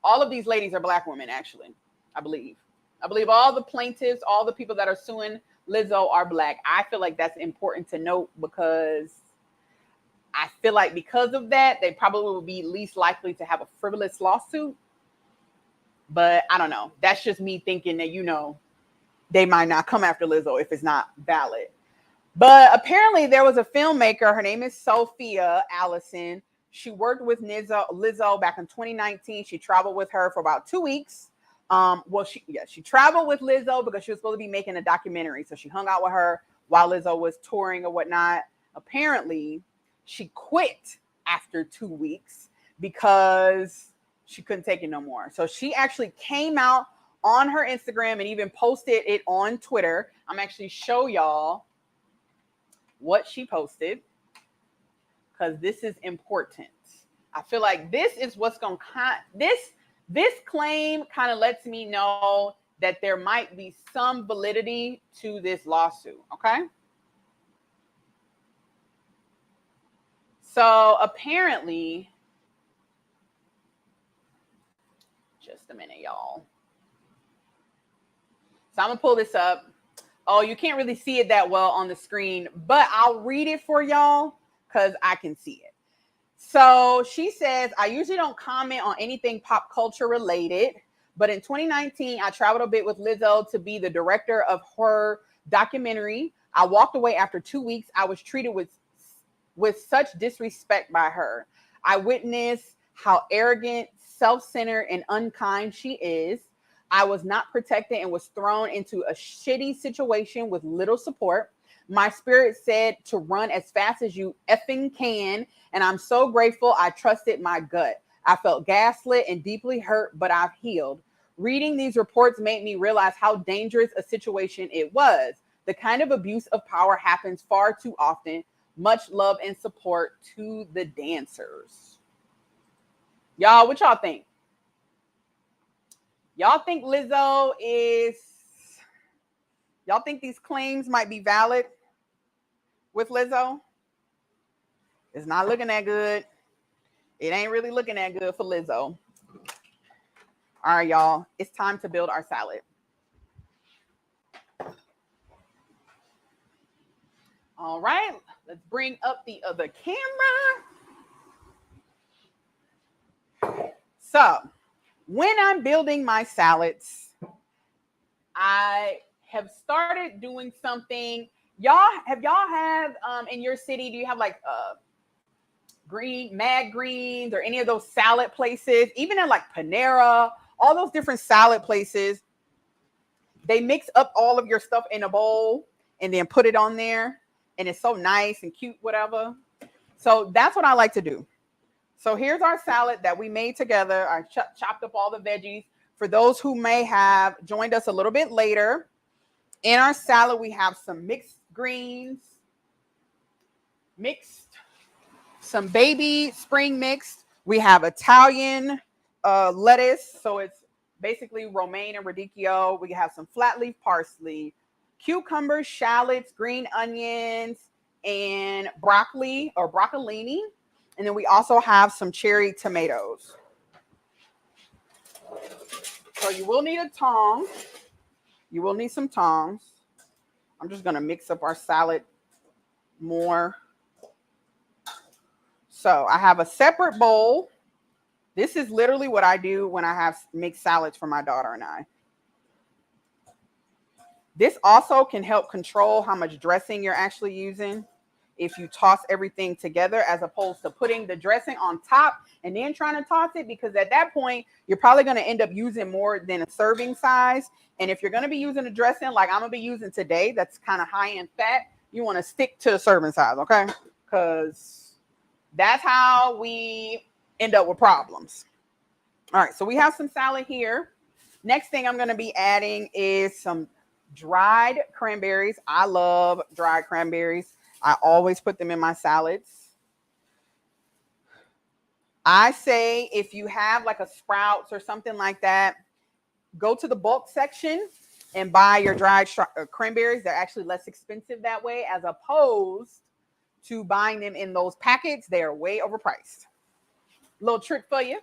All of these ladies are Black women, actually, I believe. I believe all the plaintiffs, all the people that are suing Lizzo are Black. I feel like that's important to note, because I feel like because of that, they probably will be least likely to have a frivolous lawsuit. But I don't know. That's just me thinking that, they might not come after Lizzo if it's not valid. But apparently there was a filmmaker. Her name is Sophia Allison. She worked with Lizzo back in 2019. She traveled with her for about 2 weeks. She traveled with Lizzo because she was supposed to be making a documentary. So she hung out with her while Lizzo was touring or whatnot. Apparently, she quit after 2 weeks because she couldn't take it no more. So she actually came out on her Instagram and even posted it on Twitter. I'm actually show y'all what she posted, because this is important. I feel like this is what's going to this claim kind of lets me know that there might be some validity to this lawsuit. Okay. So apparently, just a minute, y'all. So I'm going to pull this up. Oh, you can't really see it that well on the screen, but I'll read it for y'all because I can see it. So she says, I usually don't comment on anything pop culture related, but in 2019, I traveled a bit with Lizzo to be the director of her documentary. I walked away after 2 weeks. I was treated with such disrespect by her. I witnessed how arrogant, self-centered, and unkind she is. I was not protected and was thrown into a shitty situation with little support. My spirit said to run as fast as you effing can, and I'm so grateful I trusted my gut. I felt gaslit and deeply hurt, but I've healed. Reading these reports made me realize how dangerous a situation it was. The kind of abuse of power happens far too often. Much love and support to the dancers. Y'all, what y'all think? Y'all think Lizzo is... Y'all think these claims might be valid with Lizzo? It's not looking that good. It ain't really looking that good for Lizzo. All right, y'all. It's time to build our salad. All right. Let's bring up the other camera. So, when I'm building my salads, I have started doing something. Y'all have in your city, do you have like Mad Greens or any of those salad places? Even at like Panera, all those different salad places, they mix up all of your stuff in a bowl and then put it on there, and it's so nice and cute, whatever. So that's what I like to do. So here's our salad that we made together. I chopped up all the veggies. For those who may have joined us a little bit later, in our salad, we have some mixed greens, some baby spring mixed. We have Italian lettuce. So it's basically romaine and radicchio. We have some flat leaf parsley, cucumbers, shallots, green onions, and broccoli or broccolini. And then we also have some cherry tomatoes. So you will need a tong. You will need some tongs. I'm just going to mix up our salad more. So I have a separate bowl. This is literally what I do when I have mixed salads for my daughter and I. This also can help control how much dressing you're actually using if you toss everything together, as opposed to putting the dressing on top and then trying to toss it, because at that point, you're probably going to end up using more than a serving size. And if you're going to be using a dressing like I'm going to be using today, that's kind of high in fat, you want to stick to a serving size, okay? Because that's how we end up with problems. All right, so we have some salad here. Next thing I'm going to be adding is some dried cranberries. I love dried cranberries. I always put them in my salads. I say if you have like a Sprouts or something like that, go to the bulk section and buy your dried cranberries. They're actually less expensive that way, as opposed to buying them in those packets. They are way overpriced. Little trick for you.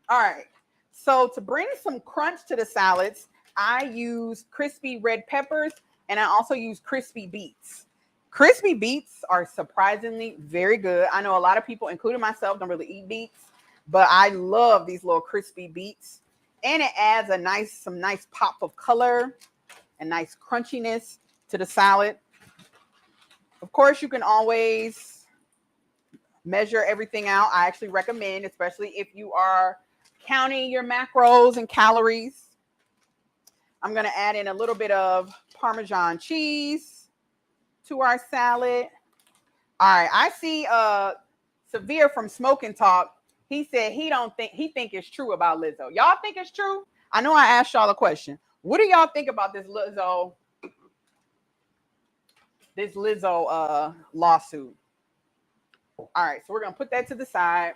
All right. So to bring some crunch to the salads, I use crispy red peppers, and I also use crispy beets. Crispy beets are surprisingly very good. I know a lot of people, including myself, don't really eat beets, but I love these little crispy beets. And it adds some nice pop of color and nice crunchiness to the salad. Of course, you can always measure everything out. I actually recommend, especially if you are counting your macros and calories. I'm going to add in a little bit of Parmesan cheese to our salad. All right, I see Severe from Smoke and Talk. He said he think it's true about Lizzo. Y'all think it's true? I know I asked y'all a question. What do y'all think about this Lizzo lawsuit? All right, so we're going to put that to the side.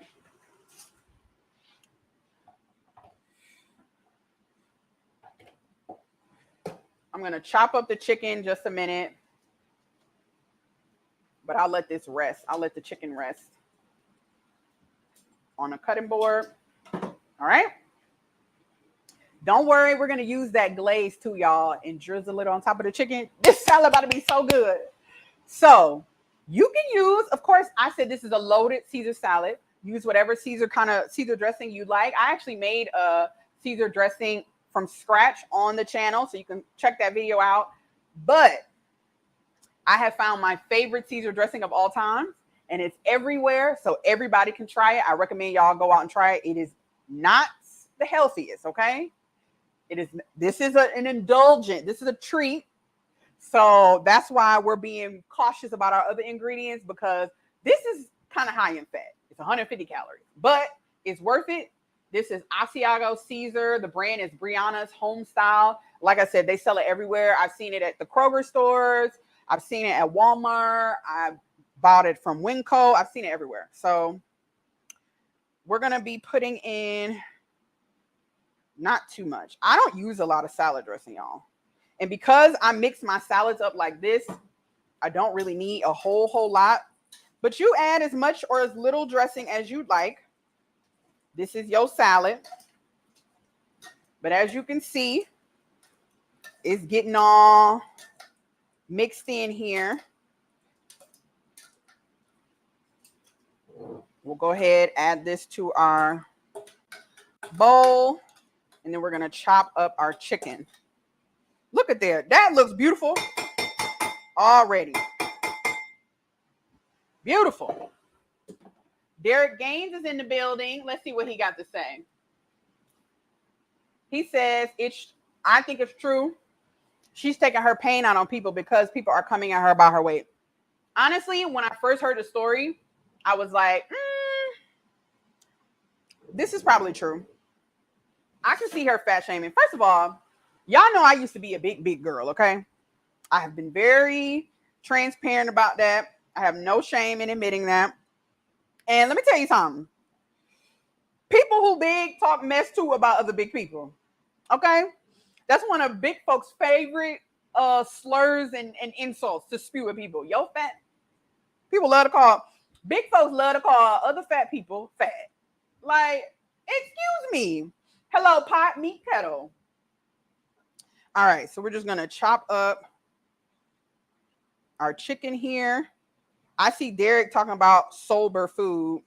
I'm going to chop up the chicken just a minute, but I'll let this rest. I'll let the chicken rest on a cutting board. All right. Don't worry, we're going to use that glaze too, y'all, and drizzle it on top of the chicken. This salad about to be so good. So you can use, of course, I said this is a loaded Caesar salad. Use whatever Caesar dressing you like. I actually made a Caesar dressing from scratch on the channel, so you can check that video out. But I have found my favorite Caesar dressing of all time, and it's everywhere, so everybody can try it. I recommend y'all go out and try it. It is not the healthiest, okay? This is an indulgent. This is a treat. So that's why we're being cautious about our other ingredients, because this is kind of high in fat. It's 150 calories, but it's worth it. This is Asiago Caesar. The brand is Brianna's Home Style. Like I said, they sell it everywhere. I've seen it at the Kroger stores. I've seen it at Walmart. I bought it from Winco. I've seen it everywhere. So we're going to be putting in not too much. I don't use a lot of salad dressing, y'all. And because I mix my salads up like this, I don't really need a whole lot. But you add as much or as little dressing as you'd like. This is your salad. But as you can see, it's getting all mixed in here. We'll go ahead, add this to our bowl, and then we're going to chop up our chicken. Look at there. That looks beautiful already. Beautiful. Derek Gaines is in the building. Let's see what he got to say. He says, I think it's true. She's taking her pain out on people because people are coming at her about her weight. Honestly, when I first heard the story, I was like, this is probably true. I can see her fat shaming. First of all, y'all know I used to be a big girl, okay? I have been very transparent about that. I have no shame in admitting that. And let me tell you something. People who big talk mess too about other big people, okay? That's one of big folks' favorite slurs and insults to spew at people. Yo, fat. Big folks love to call other fat people fat. Like, excuse me. Hello, pot, meat, kettle. All right, so we're just going to chop up our chicken here. I see Derek talking about sober food.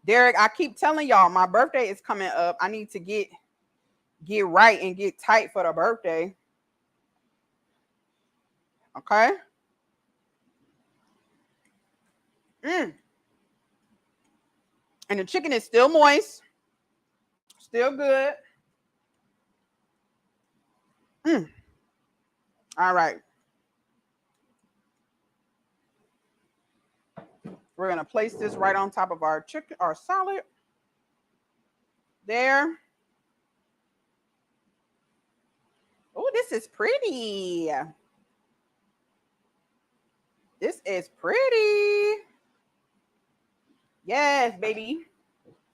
Derek, I keep telling y'all, my birthday is coming up. I need to get right and get tight for the birthday. Okay? And the chicken is still moist. Still good. All right. We're going to place this right on top of our salad. There. Oh, this is pretty. This is pretty. Yes, baby.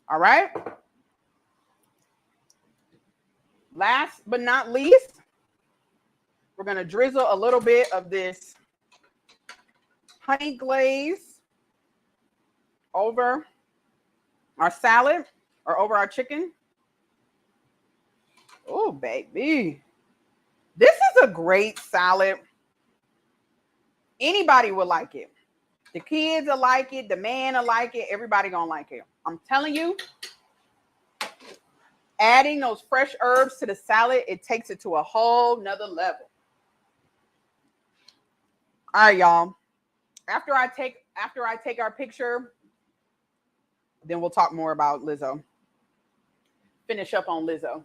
All right. Last but not least, we're going to drizzle a little bit of this honey glaze over our salad or over our chicken. Oh, baby. This is a great salad. Anybody will like it. The kids will like it. The man will like it. Everybody gonna like it. I'm telling you, adding those fresh herbs to the salad, it takes it to a whole nother level. All right, y'all. After I take our picture, then we'll talk more about Lizzo. Finish up on Lizzo.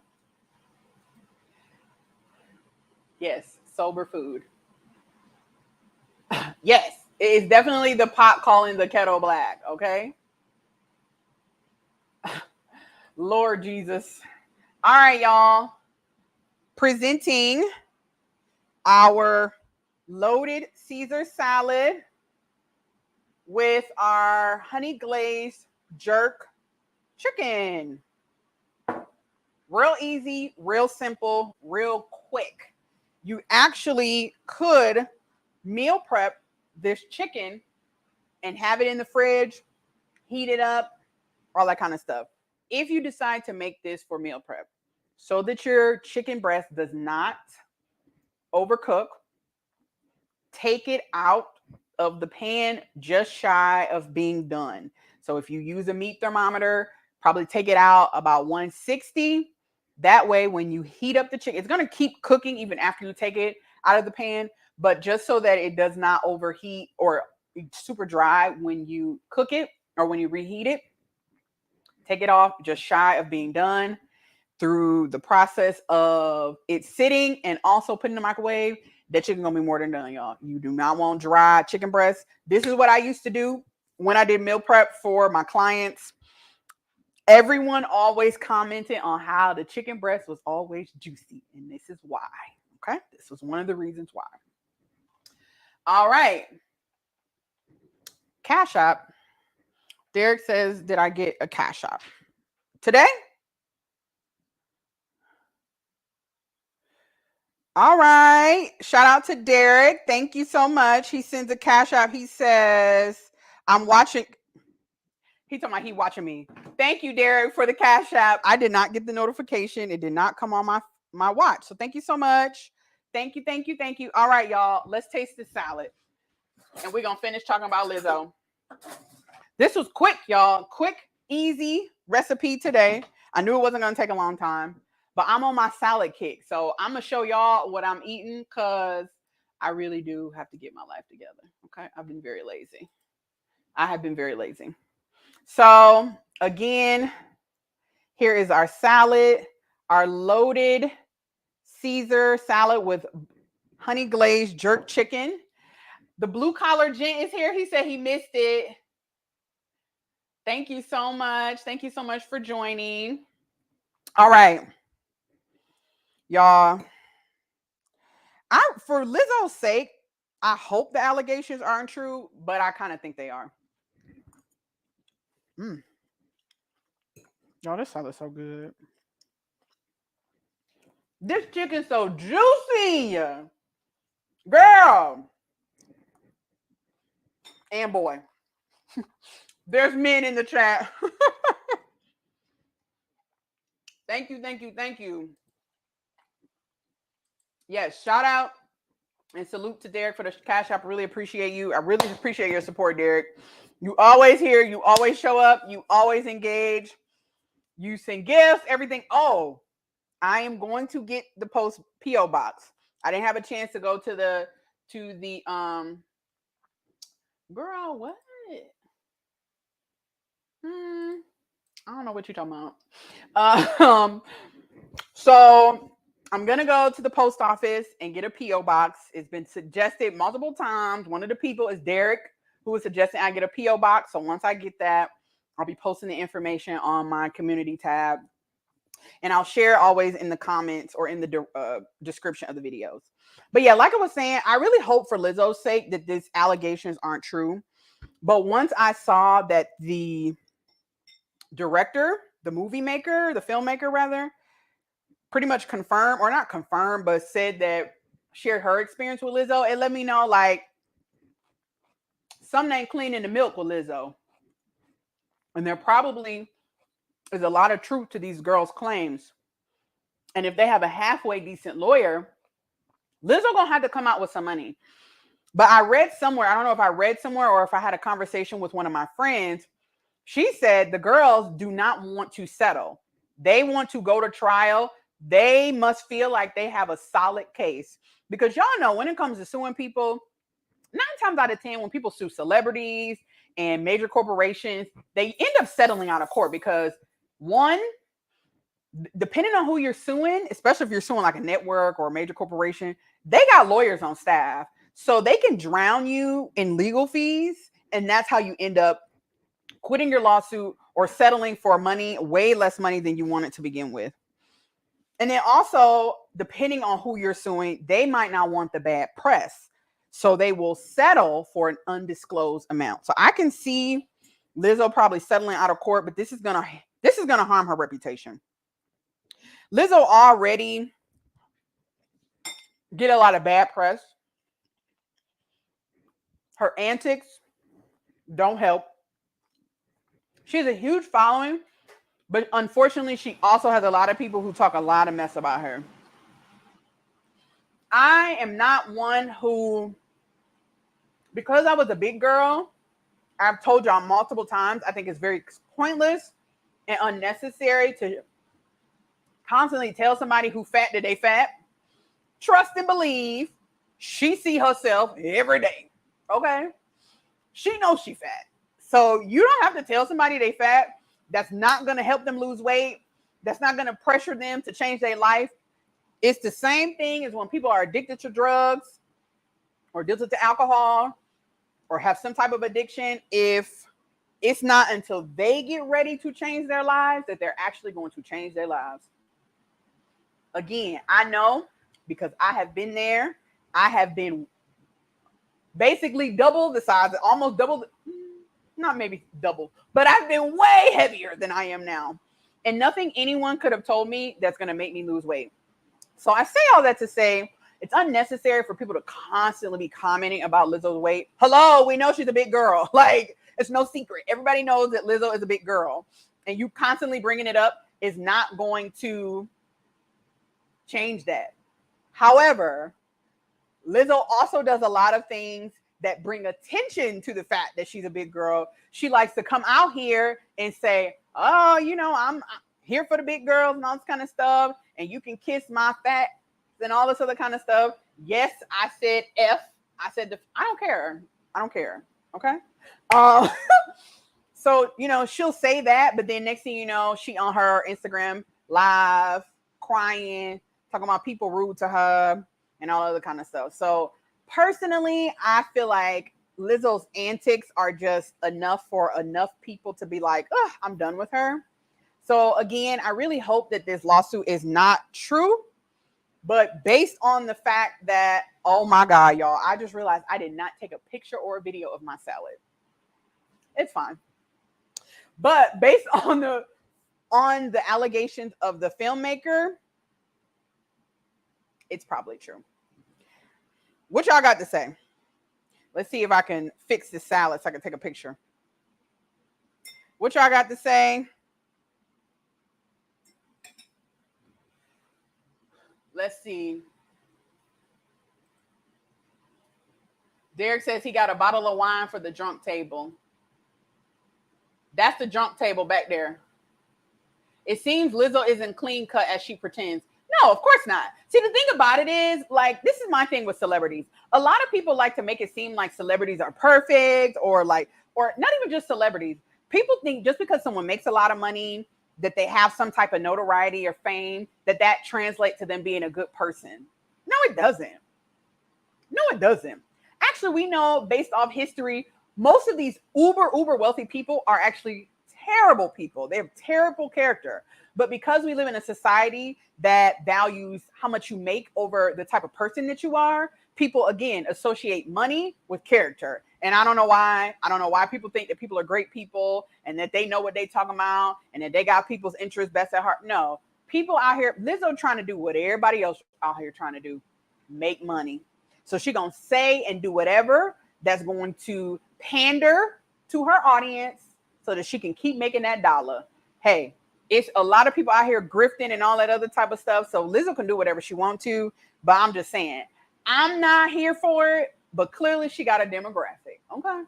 Yes, sober food. Yes, it is definitely the pot calling the kettle black, okay? Lord Jesus. All right, y'all. Presenting our loaded Caesar salad with our honey glazed jerk chicken. Real easy, real simple, real quick. You actually could meal prep this chicken and have it in the fridge, heat it up, all that kind of stuff. If you decide to make this for meal prep, so that your chicken breast does not overcook. Take it out of the pan just shy of being done. So if you use a meat thermometer, probably take it out about 160. That way, when you heat up the chicken, it's going to keep cooking even after you take it out of the pan. But just so that it does not overheat or super dry when you cook it or when you reheat it, take it off just shy of being done. Through the process of it sitting and also putting in the microwave, that chicken gonna be more than done, y'all. You do not want dry chicken breast. This is what I used to do when I did meal prep for my clients. Everyone always commented on how the chicken breast was always juicy, and this is why. Okay, this was one of the reasons why. All right, Cash App. Derek says, "Did I get a Cash App today?" All right. Shout out to Derek. Thank you so much. He sends a Cash App. He says, I'm watching. He told me he watching me. Thank you, Derek, for the Cash App. I did not get the notification. It did not come on my watch. So thank you so much. Thank you, thank you, thank you. All right, y'all. Let's taste this salad. And we're going to finish talking about Lizzo. This was quick, y'all. Quick, easy recipe today. I knew it wasn't going to take a long time. But I'm on my salad kick. So I'm going to show y'all what I'm eating because I really do have to get my life together. Okay. I've been very lazy. I have been very lazy. So again, here is our salad, our loaded Caesar salad with honey glazed jerk chicken. The blue collar gent is here. He said he missed it. Thank you so much. Thank you so much for joining. All right. Y'all, for Lizzo's sake, I hope the allegations aren't true, but I kind of think they are. Y'all, this salad's so good. This chicken's so juicy. Girl. And boy. There's men in the chat. Thank you, thank you, thank you. Yes, shout out and salute to Derek for the Cash App. I really appreciate you. I really appreciate your support, Derek. You always here. You always show up. You always engage. You send gifts, everything. Oh, I am going to get the post PO box. I didn't have a chance to go to the girl, what? I don't know what you're talking about. So I'm gonna go to the post office and get a PO box. It's been suggested multiple times. One of the people is Derek, who was suggesting I get a PO box. So once I get that, I'll be posting the information on my community tab, and I'll share always in the comments or in the description of the videos. But yeah, like I was saying, I really hope for Lizzo's sake that these allegations aren't true. But once I saw that the director, the movie maker, the filmmaker rather, pretty much confirmed, or not confirmed, but said that shared her experience with Lizzo, it let me know like something ain't clean in the milk with Lizzo. And there probably is a lot of truth to these girls' claims. And if they have a halfway decent lawyer, Lizzo gonna have to come out with some money. But I read somewhere, I don't know if I read somewhere or if I had a conversation with one of my friends. She said the girls do not want to settle. They want to go to trial. They must feel like they have a solid case. Because y'all know when it comes to suing people, 9 times out of 10, when people sue celebrities and major corporations, they end up settling out of court because one, depending on who you're suing, especially if you're suing like a network or a major corporation, they got lawyers on staff. So they can drown you in legal fees. And that's how you end up quitting your lawsuit or settling for money, way less money than you wanted to begin with. And then also, depending on who you're suing, they might not want the bad press. So they will settle for an undisclosed amount. So I can see Lizzo probably settling out of court, but this is gonna harm her reputation. Lizzo already get a lot of bad press. Her antics don't help. She has a huge following, But unfortunately, she also has a lot of people who talk a lot of mess about her. I am not one who, because I was a big girl, I've told y'all multiple times, I think it's very pointless and unnecessary to constantly tell somebody who fat that they fat. Trust and believe she see herself every day. Okay? She knows she fat. So you don't have to tell somebody they fat. That's not going to help them lose weight. That's not going to pressure them to change their life. It's the same thing as when people are addicted to drugs or addicted to alcohol or have some type of addiction. If it's not until they get ready to change their lives that they're actually going to change their lives. Again, I know because I have been there. I have been basically double the size, almost double, not maybe double, but I've been way heavier than I am now. And nothing anyone could have told me that's going to make me lose weight. So I say all that to say it's unnecessary for people to constantly be commenting about Lizzo's weight. Hello, we know she's a big girl. Like, it's no secret. Everybody knows that Lizzo is a big girl. And you constantly bringing it up is not going to change that. However, Lizzo also does a lot of things that bring attention to the fact that she's a big girl. She likes to come out here and say, oh, you know, I'm here for the big girls and all this kind of stuff. And you can kiss my fat and all this other kind of stuff. Yes, I said F. I said, I don't care. I don't care. Okay. So, you know, she'll say that, but then next thing you know, she on her Instagram live crying, talking about people rude to her and all other kind of stuff. So personally, I feel like Lizzo's antics are just enough for enough people to be like, oh, I'm done with her. So again, I really hope that this lawsuit is not true. But based on the fact that, oh my God, y'all, I just realized I did not take a picture or a video of my salad. It's fine. But based on the allegations of the filmmaker, it's probably true. What y'all got to say? Let's see if I can fix this salad so I can take a picture. What y'all got to say? Let's see. Derek says he got a bottle of wine for the drunk table. That's the drunk table back there. It seems Lizzo isn't clean cut as she pretends. No, of course not. See, the thing about it is, like, this is my thing with celebrities. A lot of people like to make it seem like celebrities are perfect or not even just celebrities. People think just because someone makes a lot of money, that they have some type of notoriety or fame, that translates to them being a good person. No, it doesn't. No, it doesn't. Actually, we know based off history, most of these uber wealthy people are actually terrible people. They have terrible character. But because we live in a society that values how much you make over the type of person that you are, people, again, associate money with character. And I don't know why. I don't know why people think that people are great people and that they know what they talking about and that they got people's interests best at heart. No. People out here, Lizzo trying to do what everybody else out here trying to do, make money. So she going to say and do whatever that's going to pander to her audience so that she can keep making that dollar. Hey, it's a lot of people out here grifting and all that other type of stuff. So Lizzo can do whatever she wants to. But I'm just saying, I'm not here for it. But clearly she got a demographic. Okay.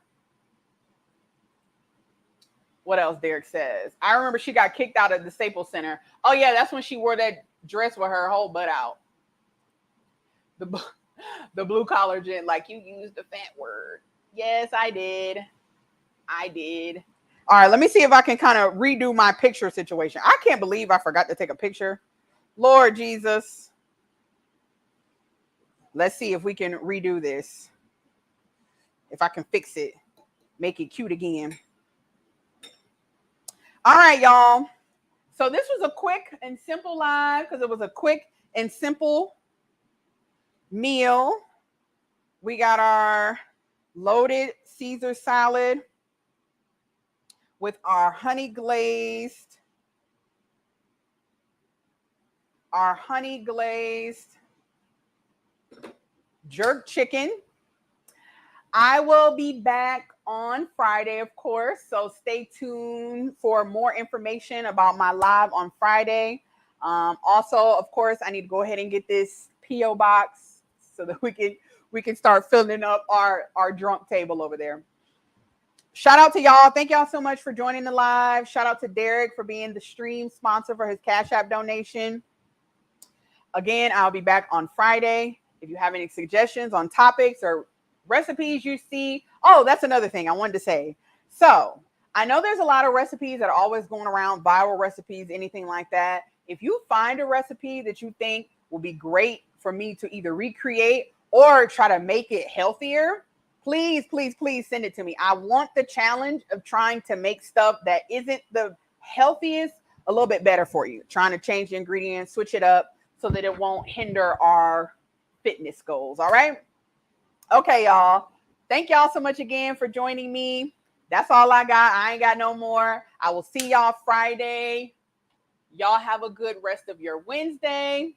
What else Derek says? I remember she got kicked out of the Staples Center. Oh, yeah, that's when she wore that dress with her whole butt out. The blue collar gent, like, you used the fat word. Yes, I did. All right, let me see if I can kind of redo my picture situation. I can't believe I forgot to take a picture. Lord Jesus. Let's see if we can redo this. If I can fix it. Make it cute again. All right, y'all. So this was a quick and simple live because it was a quick and simple meal. We got our loaded Caesar salad with our honey glazed jerk chicken. I will be back on Friday, of course. So stay tuned for more information about my live on Friday. Also, of course, I need to go ahead and get this PO box so that we can start filling up our drunk table over there. Shout out to y'all. Thank y'all so much for joining the live. Shout out to Derek for being the stream sponsor for his Cash App donation. Again, I'll be back on Friday. If you have any suggestions on topics or recipes you see. Oh, that's another thing I wanted to say. So I know there's a lot of recipes that are always going around, viral recipes, anything like that. If you find a recipe that you think will be great for me to either recreate or try to make it healthier, please, please, please send it to me. I want the challenge of trying to make stuff that isn't the healthiest a little bit better for you. Trying to change the ingredients, switch it up so that it won't hinder our fitness goals. All right. Okay, y'all. Thank y'all so much again for joining me. That's all I got. I ain't got no more. I will see y'all Friday. Y'all have a good rest of your Wednesday.